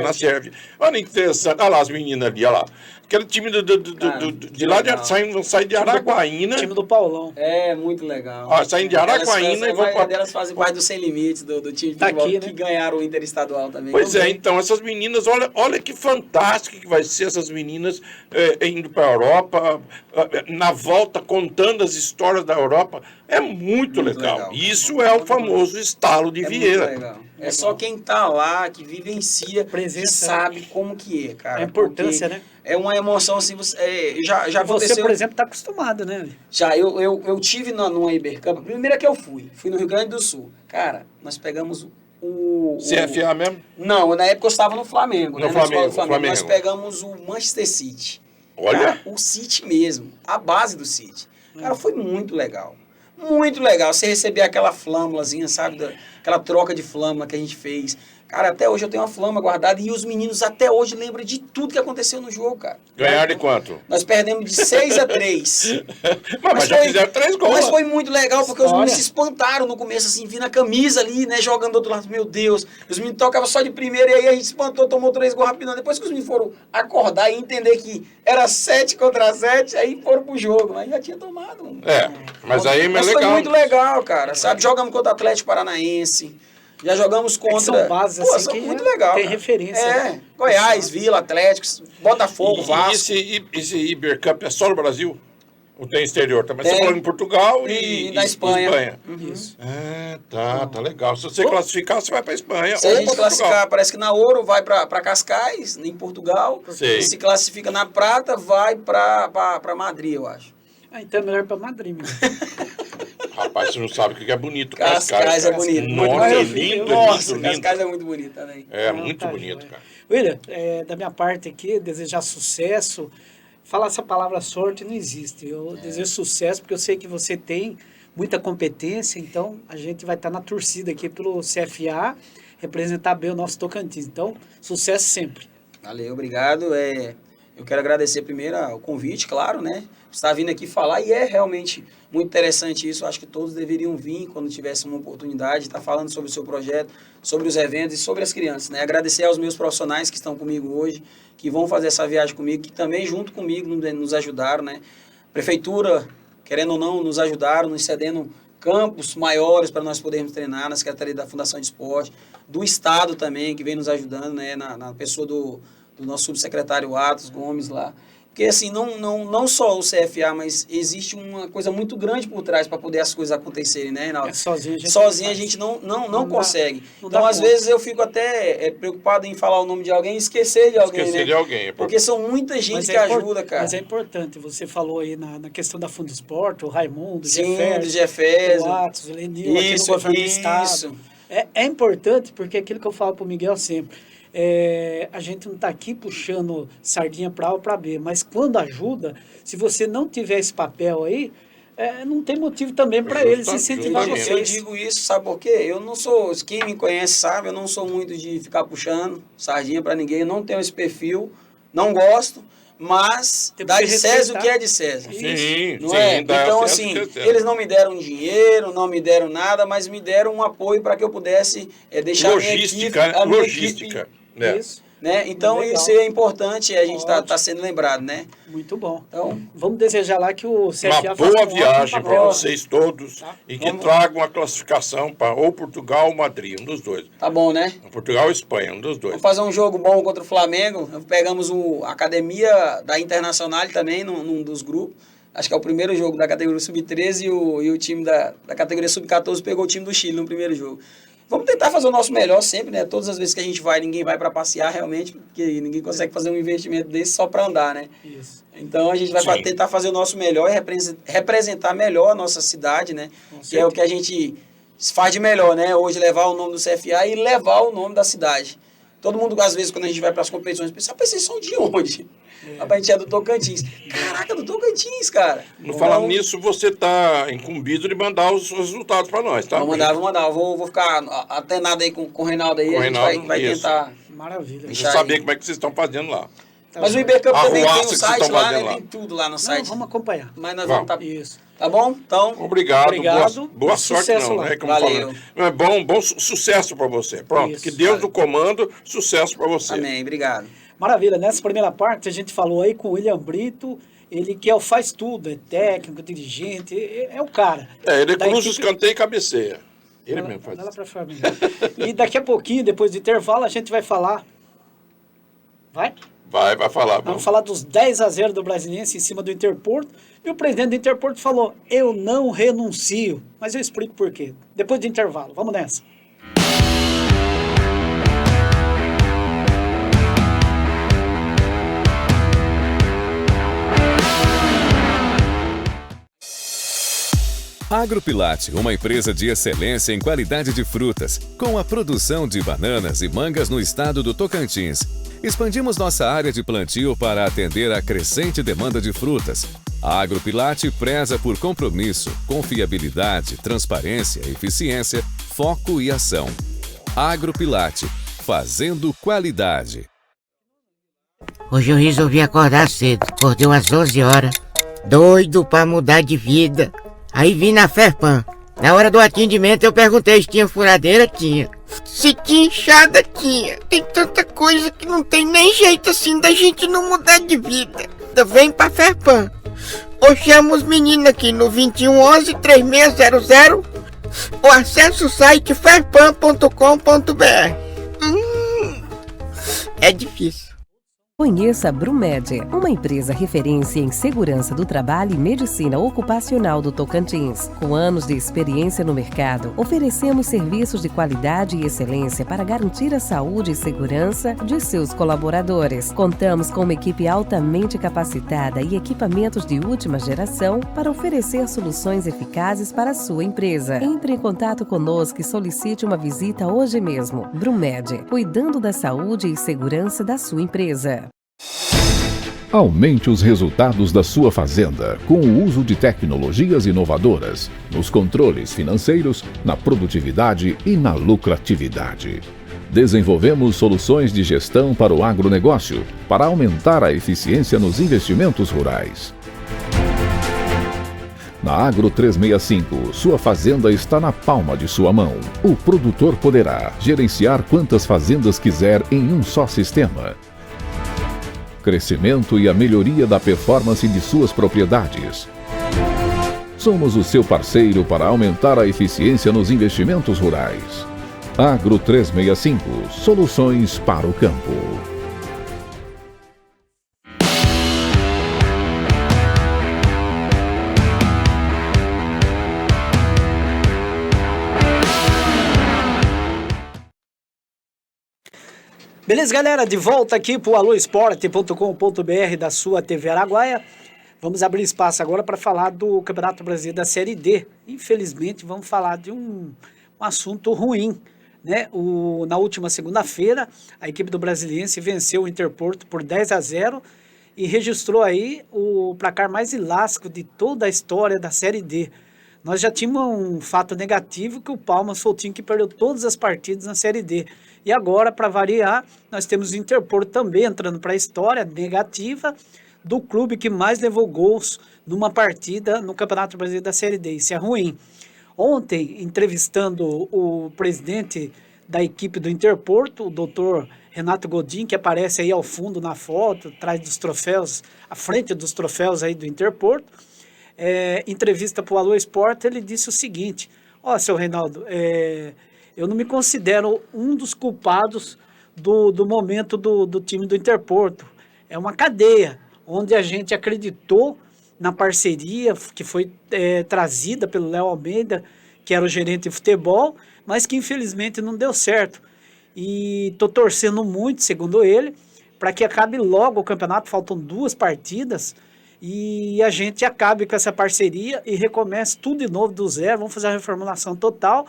na Sérvia. Olha interessante. Olha lá as meninas ali, olha lá. Aquele time de lá sai de Araguaína. Time do Paulão. É, muito legal. Ó, saem de Araguaína e vão para... Elas fazem parte do Sem Limites, do time de Tá futebol, aqui, que né? ganharam o Interestadual também. Pois é, então, essas meninas, olha que fantástico que vai ser essas meninas indo para a Europa, na volta, contando as histórias da Europa. É muito legal. Isso é o famoso estalo de Vieira. Muito legal. É só quem tá lá, que vivencia, que sabe como que é, cara. A importância, né? É uma emoção assim, já aconteceu. Você, por exemplo, tá acostumado, né? Já, eu tive numa Ibercup, a primeira que eu fui no Rio Grande do Sul. Cara, nós pegamos o CFA mesmo? Não, na época eu estava no Flamengo, No né? Flamengo, Na escola do Flamengo. Flamengo. Nós pegamos o Manchester City. Olha. Cara, o City mesmo, a base do City. Cara, foi muito legal. Muito legal. Você receber aquela flâmulazinha, sabe? Aquela troca de flâmula que a gente fez. Cara, até hoje eu tenho uma flama guardada e os meninos até hoje lembram de tudo que aconteceu no jogo, cara. Ganharam de quanto? Nós perdemos de 6-3. Mas já fizeram 3 gols. Mas foi muito legal, porque os meninos Olha. se espantaram no começo, assim, vindo a camisa ali, né, jogando do outro lado. Meu Deus, os meninos tocavam só de primeira e aí a gente espantou, tomou 3 gols rapidão. Depois que os meninos foram acordar e entender que era 7 contra 7, aí foram pro jogo. Mas já tinha tomado. Mas aí é Mas legal. foi muito legal, cara, sabe? Jogamos contra o Atlético Paranaense. Já jogamos contra... são bases assim são que muito já legal. tem cara. referência, né? Goiás, Vila, Atlético, Botafogo, Vasco. E esse Ibercup é só no Brasil? Ou tem exterior também? Você Tem. falou em Portugal E na Espanha. Isso. Tá legal. Se você classificar, você vai para Espanha. Se ou a pra gente Portugal. classificar, parece que na Ouro vai para Cascais, em Portugal. Sei. E se classifica na Prata, vai para Madrid, eu acho. Então é melhor para Madrid mesmo. Rapaz, você não sabe o que é bonito. Cascais é bonito. Nossa, é bonito. lindo, Nossa, lindo, lindo. Cascais é muito bonito também. É Não, muito tá bonito, joia. cara. William, da minha parte aqui, desejar sucesso. Falar essa palavra sorte não existe. Eu desejo sucesso porque eu sei que você tem muita competência, então a gente vai estar na torcida aqui pelo CFA, representar bem o nosso Tocantins. Então, sucesso sempre. Valeu, obrigado. Eu quero agradecer primeiro o convite, claro, né? Estar vindo aqui falar e é realmente muito interessante isso. Acho que todos deveriam vir quando tivesse uma oportunidade, estar falando sobre o seu projeto, sobre os eventos e sobre as crianças, né? Agradecer aos meus profissionais que estão comigo hoje, que vão fazer essa viagem comigo, que também junto comigo nos ajudaram, né? Prefeitura, querendo ou não, nos ajudaram, nos cedendo campos maiores para nós podermos treinar na Secretaria da Fundação de Esporte, do Estado também, que vem nos ajudando, né? Na pessoa do nosso subsecretário Atos Gomes lá. Porque, assim, não só o CFA, mas existe uma coisa muito grande por trás para poder as coisas acontecerem, né, Reinaldo? Sozinho a gente não consegue. Não dá Então, às conta. vezes, eu fico até preocupado em falar o nome de alguém e esquecer de alguém, Esquecer né? de alguém. Porque são muita gente que ajuda, cara. Mas é importante, você falou aí na questão da Fundo Esporte, o Raimundo, o Sim, Jefferson, do Jefferson. o Atos, o Lenil, aqui no Isso, governo do isso. Estado. É importante porque é aquilo que eu falo para o Miguel sempre, a gente não está aqui puxando sardinha para A ou para B, mas quando ajuda, se você não tiver esse papel aí, não tem motivo também para eles incentivar Justamente. Eu vocês. digo isso, sabe por quê? Eu não sou, quem me conhece sabe, eu não sou muito de ficar puxando sardinha para ninguém, eu não tenho esse perfil, não gosto, mas Tem que dá de ser César o respeitado. que é de César. Sim, Não sim, é? dá Então, certo assim, que é certo. eles não me deram dinheiro, não me deram nada, mas me deram um apoio para que eu pudesse deixar Logística, a minha logística. equipe, Né? Isso. né? Então, Legal. isso é importante e a gente Ótimo. tá sendo lembrado, né? Muito bom. Então, Vamos desejar lá que o CFA Uma faça boa um ótimo viagem para papel. vocês todos Tá. e que Vamos. tragam a classificação para ou Portugal ou Madrid, um dos dois. tá bom, né? Portugal ou Espanha, um dos dois. Vamos fazer um jogo bom contra o Flamengo. Pegamos a academia da Internacional também, num dos grupos. Acho que é o primeiro jogo da categoria Sub-13 e o time da categoria Sub-14 pegou o time do Chile no primeiro jogo. Vamos tentar fazer o nosso melhor sempre, né? Todas as vezes que a gente vai, ninguém vai para passear realmente, porque ninguém consegue fazer um investimento desse só para andar, né? Isso. Então a gente vai Sim. tentar fazer o nosso melhor e representar melhor a nossa cidade, né? Que é o que a gente faz de melhor, né? Hoje levar o nome do CFA e levar o nome da cidade. Todo mundo, às vezes, quando a gente vai para as competições, pensa, vocês são de onde? A gente é do Tocantins. Caraca, do Tocantins, cara. Não falando nisso, você está incumbido de mandar os resultados para nós, tá? Vou mandar. Vou ficar antenado aí com o Reinaldo aí. Com o a gente Reinaldo, vai isso. tentar. Maravilha. Pra Deixa você aí. saber como é que vocês estão fazendo lá. Tá Mas o bom. IBCamp A também tem ruaça um que vocês site estão lá, fazendo né? lá. Tem tudo lá no Não, site. vamos acompanhar. Mas nós Vamos. vamos Isso. Tá bom? Então, Obrigado, Obrigado. boa sorte Sucesso não, lá. né? Como Valeu. falando. É bom sucesso para você. Pronto, Isso. que Deus Valeu. do comando, sucesso para você. amém. Obrigado. Maravilha. Nessa primeira parte, a gente falou aí com o William Brito, ele que é o faz tudo, é técnico, dirigente, é o cara. Ele Da cruza o equipe- escanteio e cabeceia. Ele mesmo faz Vai lá isso. pra família. E daqui a pouquinho, depois do intervalo, a gente vai falar. Vai? Vai falar. Vamos falar dos 10-0 do Brasiliense em cima do Interporto. E o presidente do Interporto falou: eu não renuncio. Mas eu explico por quê. Depois do intervalo. Vamos nessa. Agropilate, uma empresa de excelência em qualidade de frutas, com a produção de bananas e mangas no estado do Tocantins. Expandimos nossa área de plantio para atender a crescente demanda de frutas. A Agropilate preza por compromisso, confiabilidade, transparência, eficiência, foco e ação. Agropilate, fazendo qualidade. Hoje eu resolvi acordar cedo, acordei umas 11 horas, doido pra mudar de vida. Aí vim na Ferpan. Na hora do atendimento eu perguntei se tinha furadeira, tinha. Se tinha enxada, tinha. Tem tanta coisa que não tem nem jeito assim da gente não mudar de vida. Então vem pra Ferpan. Ou chama os meninos aqui no 2111-3600 ou acessa o site ferpan.com.br. É difícil. Conheça a Brumed, uma empresa referência em segurança do trabalho e medicina ocupacional do Tocantins. Com anos de experiência no mercado, oferecemos serviços de qualidade e excelência para garantir a saúde e segurança de seus colaboradores. Contamos com uma equipe altamente capacitada e equipamentos de última geração para oferecer soluções eficazes para a sua empresa. Entre em contato conosco e solicite uma visita hoje mesmo. Brumed, cuidando da saúde e segurança da sua empresa. Aumente os resultados da sua fazenda com o uso de tecnologias inovadoras nos controles financeiros, na produtividade e na lucratividade. Desenvolvemos soluções de gestão para o agronegócio para aumentar a eficiência nos investimentos rurais. Na Agro 365, sua fazenda está na palma de sua mão. O produtor poderá gerenciar quantas fazendas quiser em um só sistema. Crescimento e a melhoria da performance de suas propriedades. Somos o seu parceiro para aumentar a eficiência nos investimentos rurais. Agro 365, soluções para o campo. Beleza, galera? De volta aqui para o aloesporte.com.br da sua TV Araguaia. Vamos abrir espaço agora para falar do Campeonato Brasileiro da Série D. Infelizmente, vamos falar de um assunto ruim, né? Na última segunda-feira, a equipe do Brasiliense venceu o Interporto por 10-0 e registrou aí o placar mais elástico de toda a história da Série D. Nós já tínhamos um fato negativo que o Palmas foi o time que perdeu todas as partidas na Série D. E agora, para variar, nós temos o Interporto também entrando para a história negativa, do clube que mais levou gols numa partida no Campeonato Brasileiro da Série D. Isso é ruim. Ontem, entrevistando o presidente da equipe do Interporto, o doutor Renato Godin, que aparece aí ao fundo na foto, atrás dos troféus, à frente dos troféus aí do Interporto, entrevista para o Alô Esporte, ele disse o seguinte: seu Reinaldo, eu não me considero um dos culpados do momento do time do Interporto. É uma cadeia, onde a gente acreditou na parceria que foi trazida pelo Léo Almeida, que era o gerente de futebol, mas que infelizmente não deu certo. E estou torcendo muito, segundo ele, para que acabe logo o campeonato, faltam 2 partidas, e a gente acabe com essa parceria e recomece tudo de novo do zero. Vamos fazer a reformulação total,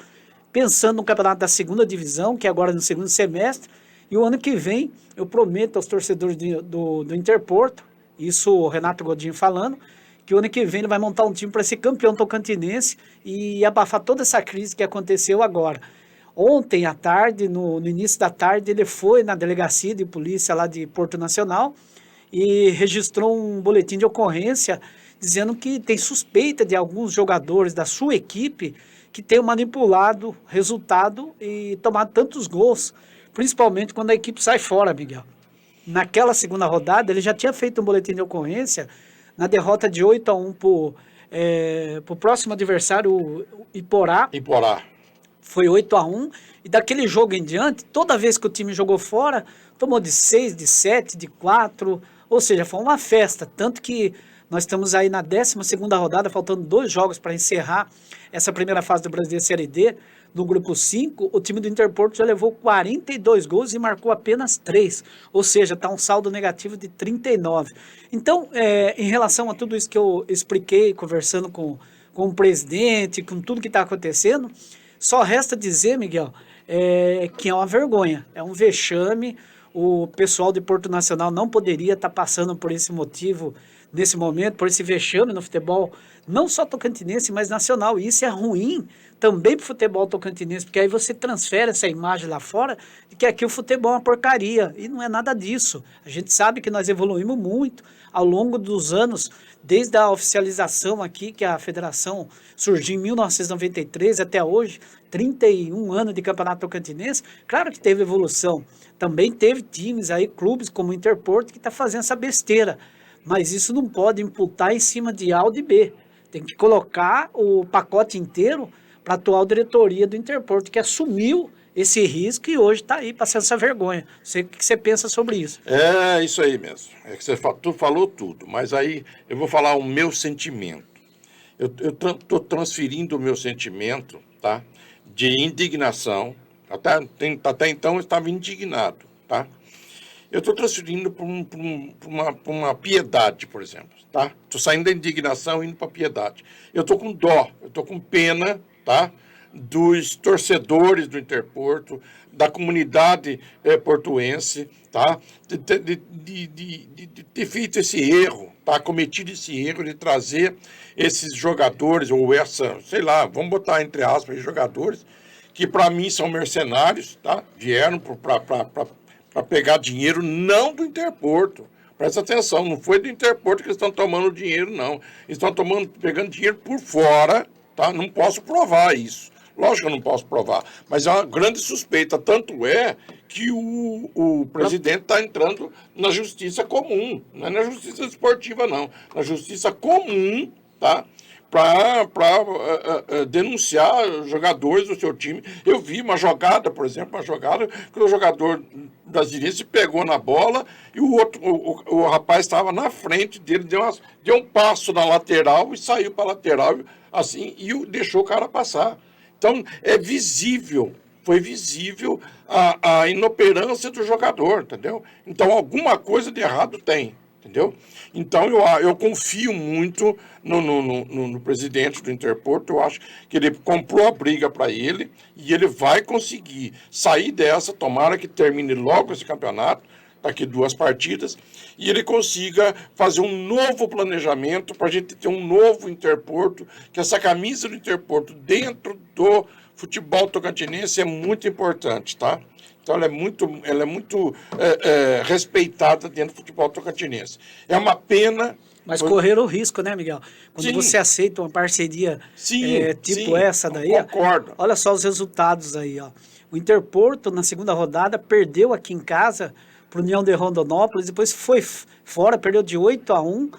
pensando no campeonato da 2ª divisão, que é agora no 2º semestre, e o ano que vem eu prometo aos torcedores do Interporto, isso o Renato Godinho falando, que o ano que vem ele vai montar um time para ser campeão tocantinense e abafar toda essa crise que aconteceu agora. Ontem à tarde, no início da tarde, ele foi na delegacia de polícia lá de Porto Nacional e registrou um boletim de ocorrência dizendo que tem suspeita de alguns jogadores da sua equipe que tenham manipulado resultado e tomado tantos gols, principalmente quando a equipe sai fora, Miguel. Naquela 2ª rodada, ele já tinha feito um boletim de ocorrência na derrota de 8-1 para o próximo adversário, o Iporá. Foi 8-1, e daquele jogo em diante, toda vez que o time jogou fora, tomou de 6, de 7, de 4, ou seja, foi uma festa, tanto que nós estamos aí na 12ª rodada, faltando 2 jogos para encerrar essa primeira fase do Brasileiro Série D. No grupo 5, o time do Interporto já levou 42 gols e marcou apenas 3, ou seja, está um saldo negativo de 39. Então, em relação a tudo isso que eu expliquei, conversando com o presidente, com tudo que está acontecendo, só resta dizer, Miguel, que é uma vergonha, é um vexame. O pessoal de Porto Nacional não poderia estar passando por esse motivo nesse momento, por esse vexame no futebol, não só tocantinense, mas nacional. E isso é ruim também para o futebol tocantinense, porque aí você transfere essa imagem lá fora de que aqui o futebol é uma porcaria, e não é nada disso. A gente sabe que nós evoluímos muito ao longo dos anos, desde a oficialização aqui, que a federação surgiu em 1993 até hoje, 31 anos de campeonato tocantinense. Claro que teve evolução, também teve times aí, clubes como o Interporto, que está fazendo essa besteira, mas isso não pode imputar em cima de A ou de B. Tem que colocar o pacote inteiro para a atual diretoria do Interporto, que assumiu esse risco e hoje está aí passando essa vergonha. O que você pensa sobre isso? É isso aí mesmo. É que tu falou tudo, mas aí eu vou falar o meu sentimento. Eu estou transferindo o meu sentimento, tá, de indignação. Até então eu estava indignado, tá? Eu estou transferindo para uma piedade, por exemplo, tá? Estou saindo da indignação e indo para a piedade. Eu estou com dó, eu estou com pena, tá, dos torcedores do Interporto, da comunidade portuense, tá, de ter feito esse erro, tá, cometido esse erro de trazer esses jogadores, ou sei lá, vamos botar entre aspas, jogadores, que para mim são mercenários, tá, vieram para pegar dinheiro não do Interporto. Presta atenção, não foi do Interporto que eles estão tomando dinheiro, não. Eles estão pegando dinheiro por fora, tá? Não posso provar isso. Lógico que eu não posso provar, mas é uma grande suspeita. Tanto é que o presidente está entrando na justiça comum, não é na justiça esportiva, não. Na justiça comum, tá? Para denunciar jogadores do seu time. Eu vi uma jogada, por exemplo, que o jogador brasileiro se pegou na bola e o rapaz estava na frente dele, deu um passo na lateral e saiu para a lateral assim, e deixou o cara passar. Então, foi visível a inoperância do jogador, entendeu? Então, alguma coisa de errado tem. Entendeu? Então, eu confio muito no presidente do Interporto. Eu acho que ele comprou a briga para ele e ele vai conseguir sair dessa. Tomara que termine logo esse campeonato, daqui 2 partidas, e ele consiga fazer um novo planejamento para a gente ter um novo Interporto, que essa camisa do Interporto dentro do futebol tocantinense é muito importante, tá? Então ela é muito respeitada dentro do futebol tocantinense. É uma pena. Mas correram o risco, né, Miguel? Quando Sim. você aceita uma parceria tipo sim, essa daí, concordo. olha só os resultados aí, ó. O Interporto, na segunda rodada, perdeu aqui em casa para o União de Rondonópolis, depois foi fora, perdeu de 8-1,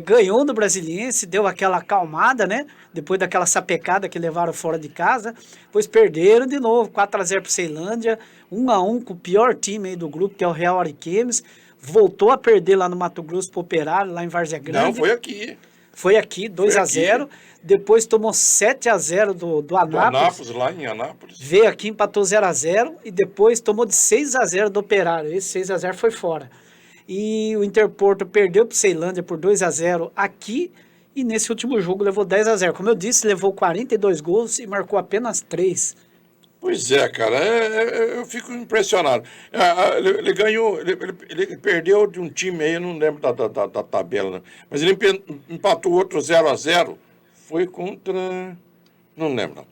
ganhou no Brasiliense, deu aquela acalmada, né? Depois daquela sapecada que levaram fora de casa, depois perderam de novo, 4-0 para o Ceilândia, 1-1 com o pior time aí do grupo, que é o Real Ariquemes, voltou a perder lá no Mato Grosso para o Operário, lá em Várzea Grande. Não, foi aqui. Foi aqui, 2-0. Depois tomou 7-0 do Anápolis. Lá em Anápolis. Veio aqui, empatou 0-0. E depois tomou de 6-0 do Operário. Esse 6-0 foi fora. E o Interporto perdeu para o Ceilândia por 2-0 aqui. E nesse último jogo levou 10-0. Como eu disse, levou 42 gols e marcou apenas 3. Pois é, cara, eu fico impressionado. Ele ganhou, ele perdeu de um time aí, eu não lembro da tabela, né? Mas ele empatou outro 0-0, foi contra... não lembro, não.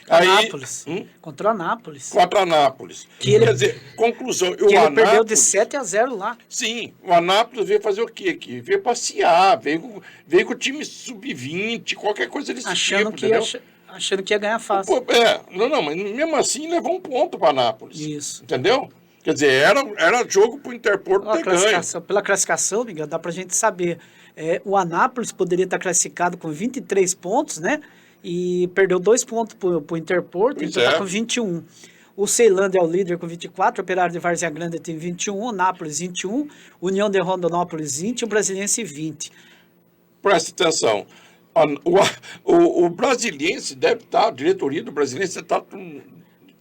Anápolis. Contra o Anápolis. Contra Anápolis. Quer dizer, conclusão... Que ele perdeu de 7-0 lá. Sim, o Anápolis veio fazer o quê aqui? Veio passear, veio com o time sub-20, qualquer coisa desse Achando tipo, entendeu? Achando que ia ganhar fácil. Não, mas mesmo assim levou um ponto para Anápolis. Isso. Entendeu? Quer dizer, era jogo para o Interporto ter ganho. Pela classificação, Miguel, dá para a gente saber. O Anápolis poderia estar classificado com 23 pontos, né? E perdeu 2 pontos para o Interporto, então está com 21. O Ceilândia é o líder com 24, o Operário de Várzea Grande tem 21, o Anápolis 21, União de Rondonópolis 20 e o Brasiliense 20. Presta atenção. O Brasiliense deve estar, a diretoria do Brasiliense está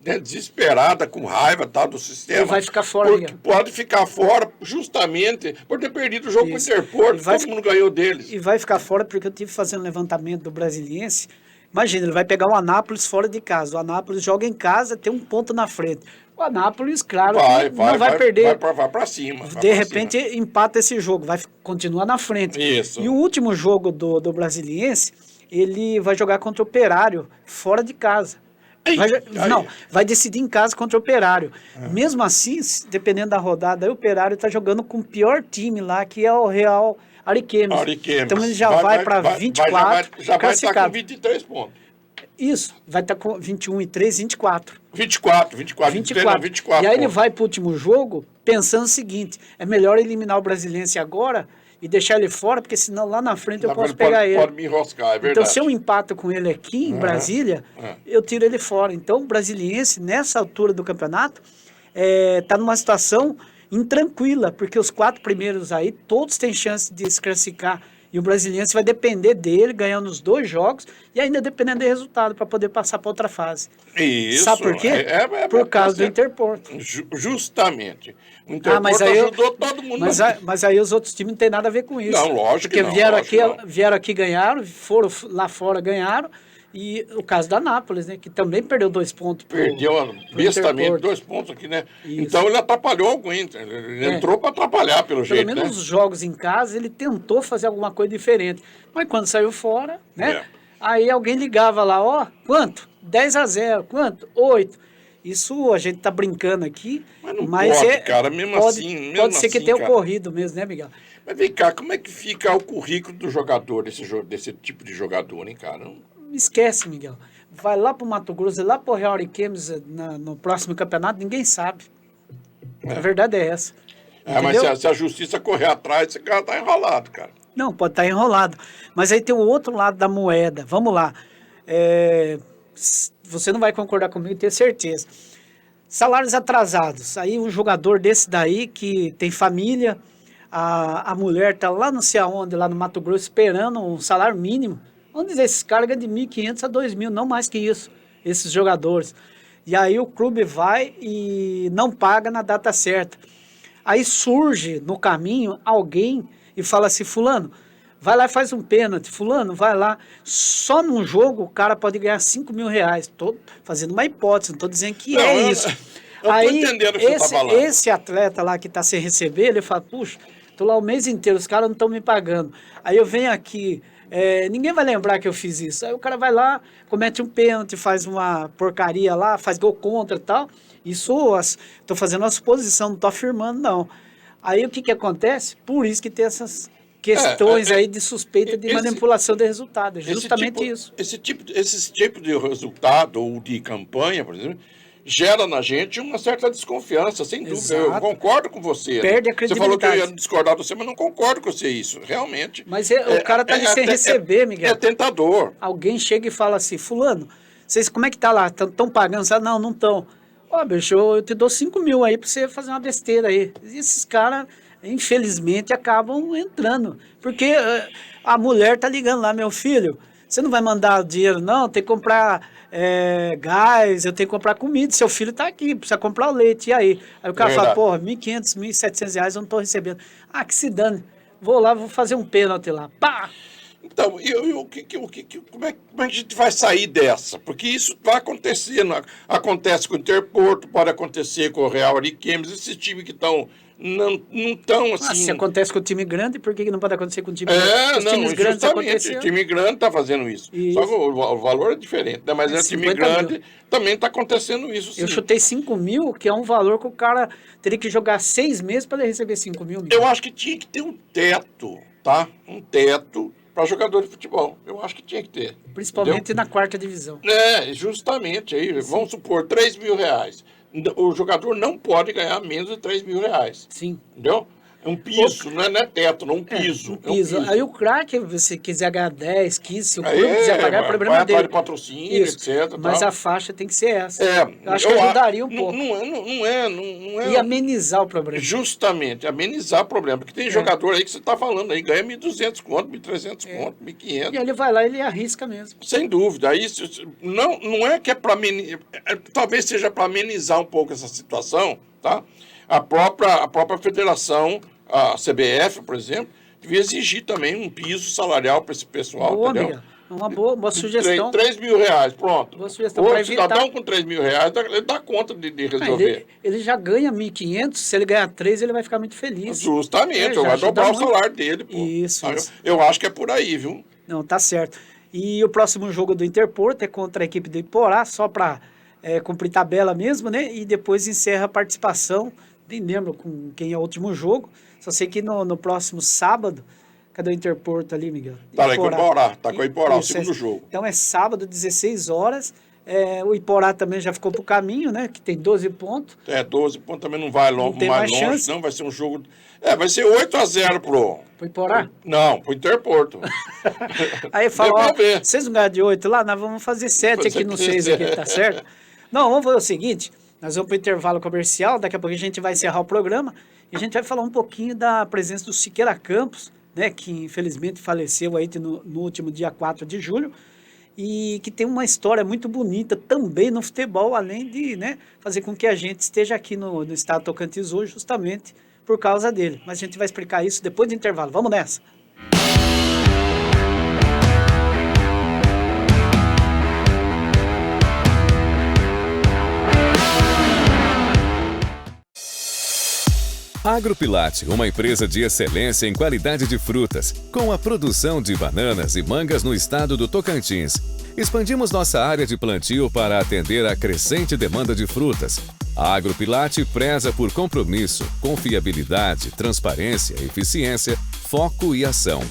desesperada, com raiva do sistema. Ele vai ficar fora. Pode ficar fora justamente por ter perdido o jogo com o Interporto, todo mundo ganhou deles. E vai ficar fora porque eu tive fazendo levantamento do Brasiliense. Imagina, ele vai pegar o Anápolis fora de casa. O Anápolis joga em casa, tem um ponto na frente. O Anápolis, claro, não vai perder. Vai para cima. De repente, empata esse jogo, vai continuar na frente. Isso. E o último jogo do Brasiliense, ele vai jogar contra o Operário, fora de casa. Vai decidir em casa contra o Operário. Mesmo assim, dependendo da rodada, o Operário está jogando com o pior time lá, que é o Real Ariquemes. Então ele já vai para 24. Já vai estar com 23 pontos. Isso, vai estar com 21 e 3, 24. 24. E aí ele vai para o último jogo pensando o seguinte, é melhor eliminar o Brasiliense agora e deixar ele fora, porque senão lá na frente eu posso pegar ele. Pode me enroscar, é verdade. Então se eu empato com ele aqui em Brasília, eu tiro ele fora. Então o Brasiliense, nessa altura do campeonato, está numa situação intranquila, porque os 4 primeiros aí, todos têm chance de se classificar. E o Brasiliense vai depender dele, ganhando os 2 jogos, e ainda dependendo do resultado, para poder passar para outra fase. Isso. Sabe por quê? Por causa do Interporto. Justamente. O Interporto ajudou todo mundo. Mas aí os outros times não tem nada a ver com isso. Não, lógico que não. Porque vieram aqui, ganharam, foram lá fora, ganharam. E o caso da Anápolis, né? Que também perdeu 2 pontos. Perdeu bestamente 2 pontos aqui, né? Isso. Então ele atrapalhou algum Inter. Ele entrou para atrapalhar, pelo jeito. Pelo menos os jogos em casa, ele tentou fazer alguma coisa diferente. Mas quando saiu fora, né? Aí alguém ligava lá, quanto? 10-0, quanto? 8. Isso a gente tá brincando aqui. Mas não pode, cara, mesmo assim. Pode ser que tenha ocorrido mesmo, né, Miguel? Mas vem cá, como é que fica o currículo do jogador, desse tipo de jogador, hein, cara? Esquece, Miguel. Vai lá pro Mato Grosso, lá pro Real Ariquemes no próximo campeonato, ninguém sabe. A verdade é essa. Mas se a justiça correr atrás, esse cara tá enrolado, cara. Não, pode estar enrolado. Mas aí tem o outro lado da moeda. Vamos lá. Você não vai concordar comigo, tenho certeza. Salários atrasados. Aí um jogador desse daí que tem família, a mulher tá lá não sei aonde, lá no Mato Grosso, esperando um salário mínimo. Vamos dizer, esses caras ganham de 1.500 a 2.000, não mais que isso, esses jogadores. E aí o clube vai e não paga na data certa. Aí surge no caminho alguém e fala assim, fulano, vai lá e faz um pênalti, fulano, vai lá. Só num jogo o cara pode ganhar 5 mil reais. Estou fazendo uma hipótese, não estou dizendo que é isso. Eu aí, entendendo o que você está falando. Esse atleta lá que está sem receber, ele fala, puxa, estou lá o mês inteiro, os caras não estão me pagando. Aí eu venho aqui ninguém vai lembrar que eu fiz isso. Aí o cara vai lá, comete um pênalti, faz uma porcaria lá, faz gol contra e tal. Isso, estou fazendo uma suposição, não estou afirmando, não. Aí o que acontece? Por isso que tem essas questões aí de suspeita de manipulação de resultado. É justamente isso. Esse tipo de resultado ou de campanha, por exemplo, gera na gente uma certa desconfiança, sem dúvida. Exato. Eu concordo com você. Perde a credibilidade. Você falou que eu ia discordar de você, mas não concordo com você isso, realmente. Mas o cara tá ali sem receber, Miguel. É tentador. Alguém chega e fala assim, fulano, vocês como é que tá lá? Estão pagando? Você fala, não, não estão. Ó, bicho, eu te dou 5 mil aí pra você fazer uma besteira aí. E esses caras, infelizmente, acabam entrando. Porque a mulher tá ligando lá, meu filho, você não vai mandar o dinheiro, não, tem que comprar gás, eu tenho que comprar comida, seu filho tá aqui, precisa comprar o leite, e aí? Aí o cara fala, porra, R$1.500, R$1.700 eu não tô recebendo. Ah, que se dane, vou lá, vou fazer um pênalti lá, pá! Então, como é que a gente vai sair dessa? Porque isso vai acontecendo, acontece com o Interporto, pode acontecer com o Real Ariquemes, esses times que estão... Não tão assim... Se acontece com o time grande, por que não pode acontecer com o time grande? Os times grandes aconteceram. O time grande está fazendo isso. Só que o valor é diferente, né? Mas o time grande também está acontecendo isso, sim. Eu chutei 5 mil, que é um valor que o cara teria que jogar 6 meses para receber 5 mil. Eu acho que tinha que ter um teto, tá? Um teto para jogador de futebol. Eu acho que tinha que ter. Principalmente na 4ª divisão. Justamente. Aí, vamos supor, R$3.000. O jogador não pode ganhar menos de R$3.000. Sim. Entendeu? É um piso, não é teto, não um piso. Um piso. Aí o craque, se quiser ganhar 10, 15, se o clube quiser pagar, é problema dele. Vai de patrocínio, etc. Mas tal. A faixa tem que ser essa. Eu acho que ajudaria um pouco. Não é. E amenizar o problema. Justamente, amenizar o problema. Porque tem jogador aí que você está falando aí, ganha R$1.200 conto, R$1.300 conto, R$1.500. E aí ele vai lá e ele arrisca mesmo. Sem dúvida. Aí, não é que é para amenizar, talvez seja para amenizar um pouco essa situação, tá? A própria federação, a CBF, por exemplo, devia exigir também um piso salarial para esse pessoal. Boa, entendeu? amiga. Uma boa sugestão. R$3.000, pronto. Boa sugestão O para evitar. cidadão com R$3.000, ele dá conta de resolver. Ele já ganha 1.500, se ele ganhar 3, ele vai ficar muito feliz. Justamente, vai dobrar o salário dele. Pô. Isso. Eu acho que é por aí, viu? Não, tá certo. E o próximo jogo do Interporto é contra a equipe do Iporá, só para cumprir tabela mesmo, né? E depois encerra a participação. Nem lembro com quem é o último jogo. Só sei que no próximo sábado, cadê o Interporto ali, Miguel? Tá com o Iporá, com o Iporá, o segundo jogo. Então é sábado, 16 horas. O Iporá também já ficou pro caminho, né? Que tem 12 pontos. 12 pontos também não vai longe, mais longe, chance. não. Vai ser um jogo. Vai ser 8-0 pro Iporá? Não, pro Interporto. Aí fala, vocês não ganham de 8 lá? Nós vamos fazer 7 aqui no 6 aqui, tá certo? Não, vamos fazer o seguinte. Nós vamos para o intervalo comercial, daqui a pouco a gente vai encerrar o programa e a gente vai falar um pouquinho da presença do Siqueira Campos, né, que infelizmente faleceu aí no último dia 4 de julho, e que tem uma história muito bonita também no futebol, além de, né, fazer com que a gente esteja aqui no estado de Tocantins hoje justamente por causa dele. Mas a gente vai explicar isso depois do intervalo. Vamos nessa! Agropilate, uma empresa de excelência em qualidade de frutas, com a produção de bananas e mangas no estado do Tocantins. Expandimos nossa área de plantio para atender a crescente demanda de frutas. A Agropilate preza por compromisso, confiabilidade, transparência, eficiência, foco e ação.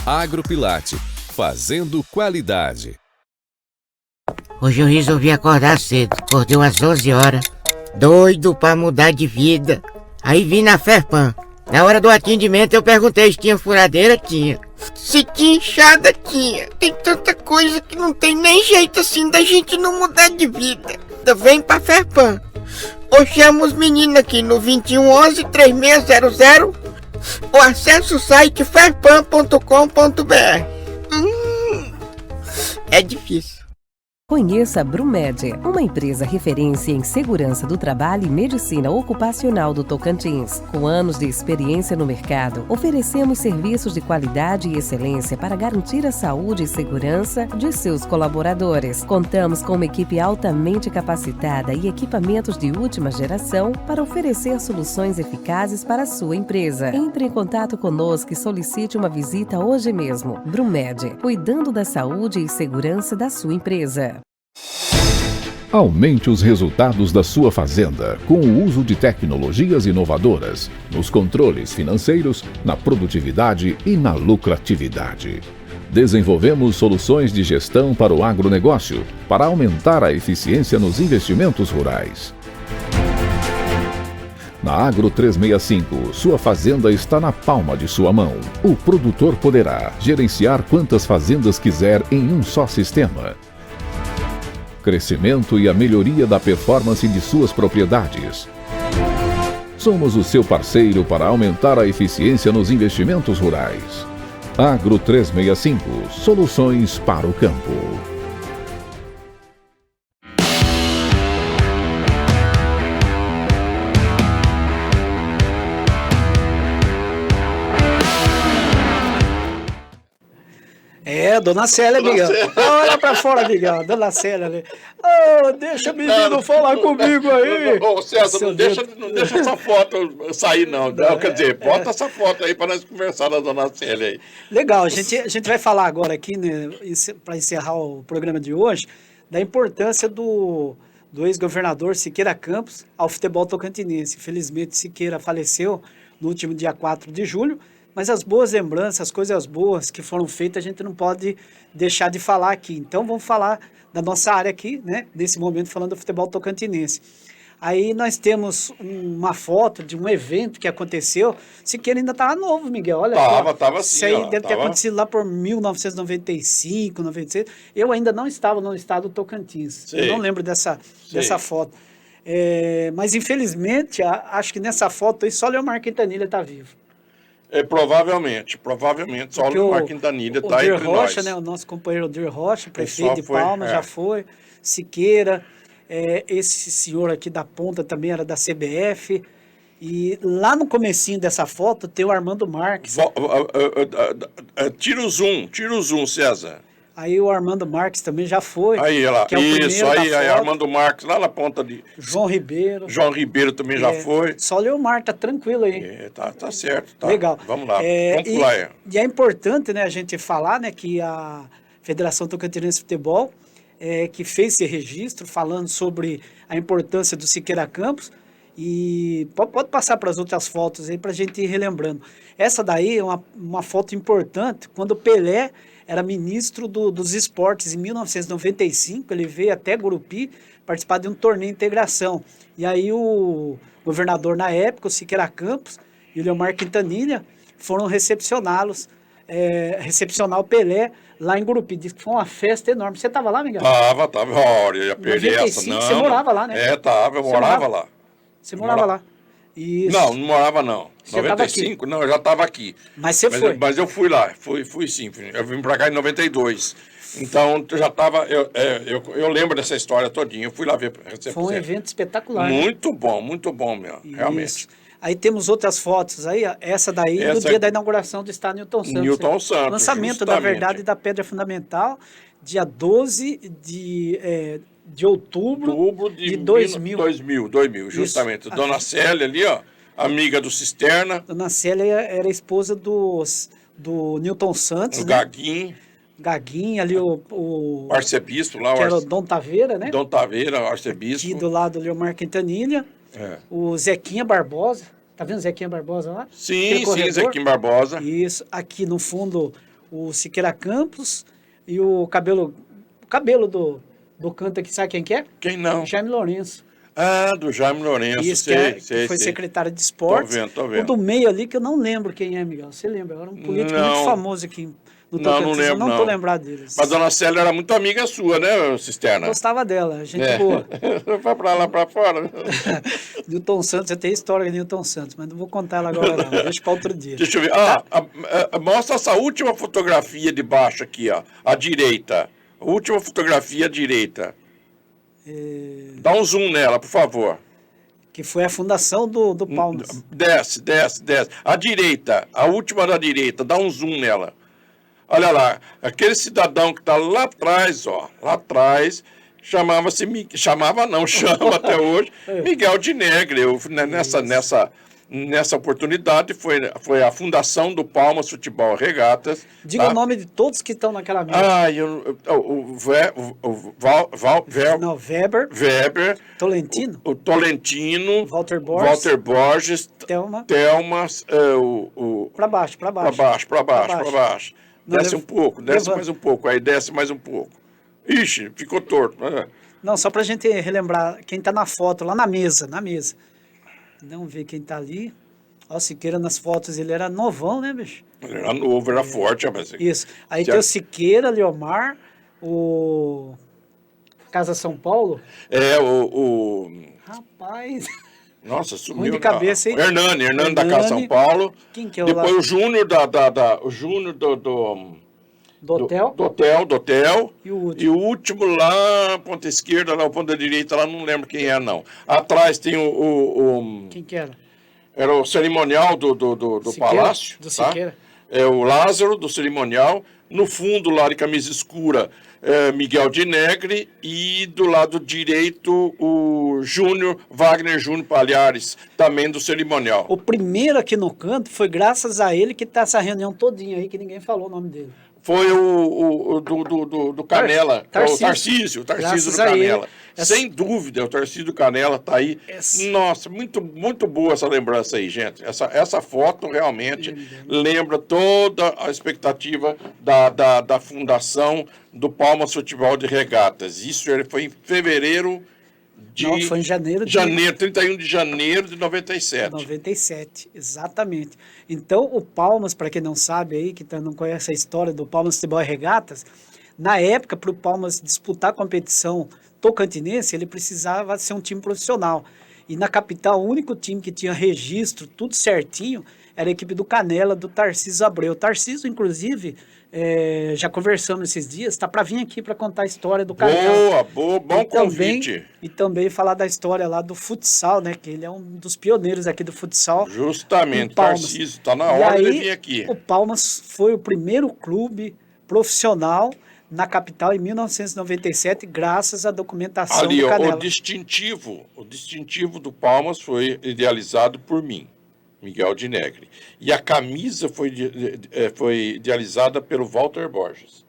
Agropilate, fazendo qualidade. Hoje eu resolvi acordar cedo, acordei umas 11 horas, doido pra mudar de vida. Aí vim na Ferpan. Na hora do atendimento eu perguntei se tinha furadeira, tinha. Se tinha enxada, tinha. Tem tanta coisa que não tem nem jeito assim da gente não mudar de vida. Então vem pra Ferpan. Ou chama os meninos aqui no 2111-3600 ou acessa o site ferpan.com.br. É difícil. Conheça a Brumed, uma empresa referência em segurança do trabalho e medicina ocupacional do Tocantins. Com anos de experiência no mercado, oferecemos serviços de qualidade e excelência para garantir a saúde e segurança de seus colaboradores. Contamos com uma equipe altamente capacitada e equipamentos de última geração para oferecer soluções eficazes para a sua empresa. Entre em contato conosco e solicite uma visita hoje mesmo. Brumed, cuidando da saúde e segurança da sua empresa. Aumente os resultados da sua fazenda com o uso de tecnologias inovadoras nos controles financeiros, na produtividade e na lucratividade. Desenvolvemos soluções de gestão para o agronegócio para aumentar a eficiência nos investimentos rurais. Na Agro 365, sua fazenda está na palma de sua mão. O produtor poderá gerenciar quantas fazendas quiser em um só sistema. Crescimento e a melhoria da performance de suas propriedades. Somos o seu parceiro para aumentar a eficiência nos investimentos rurais. Agro 365, soluções para o campo. Dona Célia, Miguel. Olha pra fora, Miguel. Dona Célia ali. Oh, deixa o menino falar comigo aí. Ô, César, não deixa essa foto sair, não. Quer dizer, bota essa foto aí para nós conversar da Dona Célia aí. Legal, a gente vai falar agora aqui, né, para encerrar o programa de hoje, da importância do ex-governador Siqueira Campos ao futebol tocantinense. Infelizmente, Siqueira faleceu no último dia 4 de julho, mas as boas lembranças, as coisas boas que foram feitas, a gente não pode deixar de falar aqui. Então, vamos falar da nossa área aqui, né? Nesse momento, falando do futebol tocantinense. Aí nós temos uma foto de um evento que aconteceu. Siqueira ainda estava novo, Miguel. Olha, tava sim. Isso aí deve ter acontecido lá por 1995, 96. Eu ainda não estava no estado do Tocantins. Eu não lembro dessa foto. Mas, infelizmente, acho que nessa foto aí só Leomar Quintanilha está vivo. Provavelmente, só o Leomar Quintanilha está entre Rocha, nós. né, o nosso companheiro Odir Rocha, prefeito de Palmas, já foi. Siqueira, esse senhor aqui da ponta também era da CBF. E lá no comecinho dessa foto tem o Armando Marques. Tira o zoom, César. Aí o Armando Marques também já foi. Aí, lá. Que é o Isso, aí Armando Marques, lá na ponta de... João Ribeiro também já foi. Só Leomar, tá tranquilo aí. Tá certo. Tá. Legal. Vamos lá, vamos pular. E é importante, né, a gente falar, né, que a Federação Tocantinense de Futebol, que fez esse registro, falando sobre a importância do Siqueira Campos, e pode passar para as outras fotos aí para a gente ir relembrando. Essa daí é uma foto importante, quando o Pelé era ministro dos esportes em 1995, ele veio até Gurupi participar de um torneio de integração. E aí o governador na época, o Siqueira Campos e o Leomar Quintanilha foram recepcionar o Pelé lá em Gurupi. Diz que foi uma festa enorme. Você estava lá, Miguel? Tava. Olha, eu ia perder 95, essa. Não, você morava lá, né? Eu morava lá. Você morava lá. Isso. Não morava não. Você 95, não, eu já estava aqui. Mas você foi? Mas eu fui lá, fui sim. Eu vim para cá em 92. Então, eu já estava... Eu lembro dessa história todinha, eu fui lá ver. Foi um evento espetacular. Muito bom, meu, realmente. Aí temos outras fotos aí, essa daí do dia da inauguração do estádio Newton Santos. Newton Santos, lançamento, justamente. na verdade, da Pedra Fundamental, dia 12 de outubro de 2000. 2000, justamente. Isso. Dona Célia ali, ó, amiga do Cisterna. Dona Célia era esposa do Newton Santos, O né? Gaguinho, ali o arcebispo lá. Que era o Dom Taveira, né? Dom Taveira, arcebispo. Aqui do lado do Leomar Quintanilha. O Zequinha Barbosa. Tá vendo o Zequinha Barbosa lá? Sim, Zequinha Barbosa. Isso. Aqui no fundo, o Siqueira Campos e o cabelo do canto aqui, sabe quem que é? Quem não? Jaime Lourenço. Do Jaime Lourenço, Isso, que foi secretário de esportes. Tô vendo. O do meio ali, que eu não lembro quem é, Miguel. Você lembra? Era um político muito famoso aqui no Tocantins. Não lembro, não tô lembrado deles. Mas a Dona Célia era muito amiga sua, né, Cisterna? Gostava dela, gente boa. Vai pra lá, pra fora. Newton Santos, eu tenho história de Newton Santos, mas não vou contar ela agora não, deixa para outro dia. Deixa eu ver, mostra essa última fotografia de baixo aqui, ó, à direita. última fotografia à direita. Dá um zoom nela, por favor. Que foi a fundação do Palmas. Desce. À direita, a última da direita, dá um zoom nela. Olha lá, aquele cidadão que está lá atrás, chama até hoje, Miguel de Negri. Nessa oportunidade foi a fundação do Palmas Futebol Regatas. Diga o nome de todos que estão naquela mesa. Weber. Tolentino. O Tolentino. Walter Borges. Thelma. Para baixo. Desce um pouco, mais um pouco. Aí desce mais um pouco. Ixi, ficou torto. Não, só para a gente relembrar quem está na foto, lá na mesa. Vamos ver quem tá ali. Ó, o Siqueira nas fotos, ele era novão, né, bicho? Ele era novo, era forte. Mas... Isso. Aí tem o Siqueira, Leomar, o Casa São Paulo. Rapaz... Nossa, sumiu. Ruim de cabeça, hein? Hernani da Casa São Paulo. Quem que é o Depois lá? o Júnior o Júnior do Hotel. Do Hotel. E o último lá, ponta esquerda, lá, ponta direita, lá, não lembro quem é, não. Atrás tem Quem que era? Era o cerimonial do Siqueira, Palácio. Do tá? Siqueira. É o Lázaro, do cerimonial. No fundo, lá de camisa escura, Miguel de Negri. E do lado direito, o Wagner Júnior Palhares, também do cerimonial. O primeiro aqui no canto foi graças a ele que tá essa reunião todinha aí, que ninguém falou o nome dele. Foi o do Canela, o Tarcísio do Canela. Sem dúvida, o Tarcísio do Canela está aí. Nossa, muito boa essa lembrança aí, gente. Essa foto realmente lembra toda a expectativa da fundação do Palmas Futebol de Regatas. Isso foi em fevereiro Não, foi em janeiro. 31 de janeiro de 97. 97, exatamente. Então, o Palmas, para quem não sabe aí, que não conhece a história do Palmas Futebol e Regatas, na época, para o Palmas disputar a competição tocantinense, ele precisava ser um time profissional. E na capital, o único time que tinha registro, tudo certinho, era a equipe do Canela, do Tarcísio Abreu. O Tarcísio, inclusive, já conversamos esses dias, está para vir aqui para contar a história do Canela. Boa, bom convite. E também falar da história lá do futsal, né? Que ele é um dos pioneiros aqui do futsal. Justamente, Tarcísio, está na hora de vir aqui. O Palmas foi o primeiro clube profissional na capital em 1997, graças à documentação do Canela. O distintivo do Palmas foi idealizado por mim, Miguel de Negri. E a camisa foi idealizada pelo Walter Borges.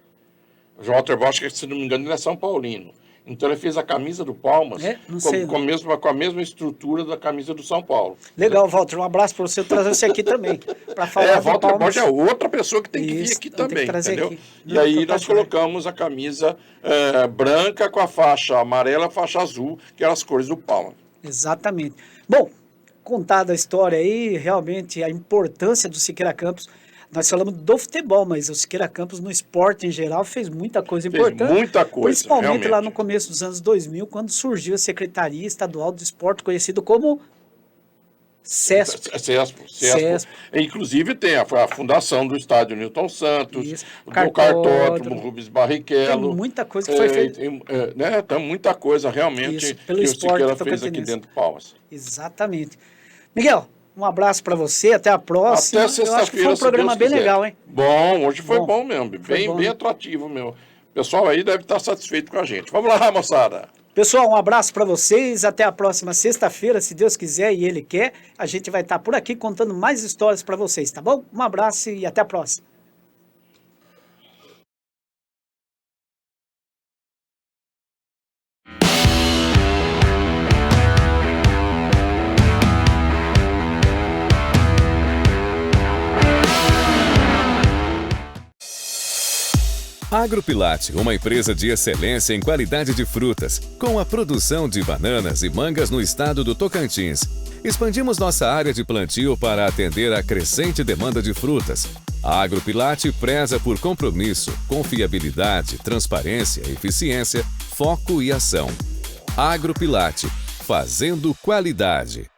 O Walter Borges, se não me engano, ele é São Paulino. Então ele fez a camisa do Palmas com a mesma estrutura da camisa do São Paulo. Legal, Walter. Um abraço para você trazer você aqui também. Para falar do Walter Palmas. Borges é outra pessoa que tem que vir aqui também, entendeu? Aqui. E aí nós colocamos a camisa branca com a faixa amarela, a faixa azul, que eram as cores do Palmas. Exatamente. Bom, contada a história aí, realmente a importância do Siqueira Campos. Nós falamos do futebol, mas o Siqueira Campos no esporte em geral fez muita coisa importante. Muita coisa, principalmente realmente. Lá no começo dos anos 2000, quando surgiu a Secretaria Estadual do Esporte, conhecido como CESP. Inclusive tem a fundação do estádio Newton Santos, do cartódromo Rubens Barrichello. Tem muita coisa que foi feita. Tem muita coisa realmente que o Siqueira fez aqui dentro do Palmas. Exatamente. Miguel, um abraço para você, até a próxima. Até sexta-feira. Eu acho que foi um programa bem legal, hein? Bom, hoje foi bom mesmo, bem atrativo mesmo. O pessoal aí deve estar satisfeito com a gente. Vamos lá, moçada. Pessoal, um abraço para vocês, até a próxima sexta-feira, se Deus quiser e Ele quer. A gente vai estar por aqui contando mais histórias para vocês, tá bom? Um abraço e até a próxima. Agropilate, uma empresa de excelência em qualidade de frutas, com a produção de bananas e mangas no estado do Tocantins. Expandimos nossa área de plantio para atender a crescente demanda de frutas. A Agropilate preza por compromisso, confiabilidade, transparência, eficiência, foco e ação. Agropilate, fazendo qualidade.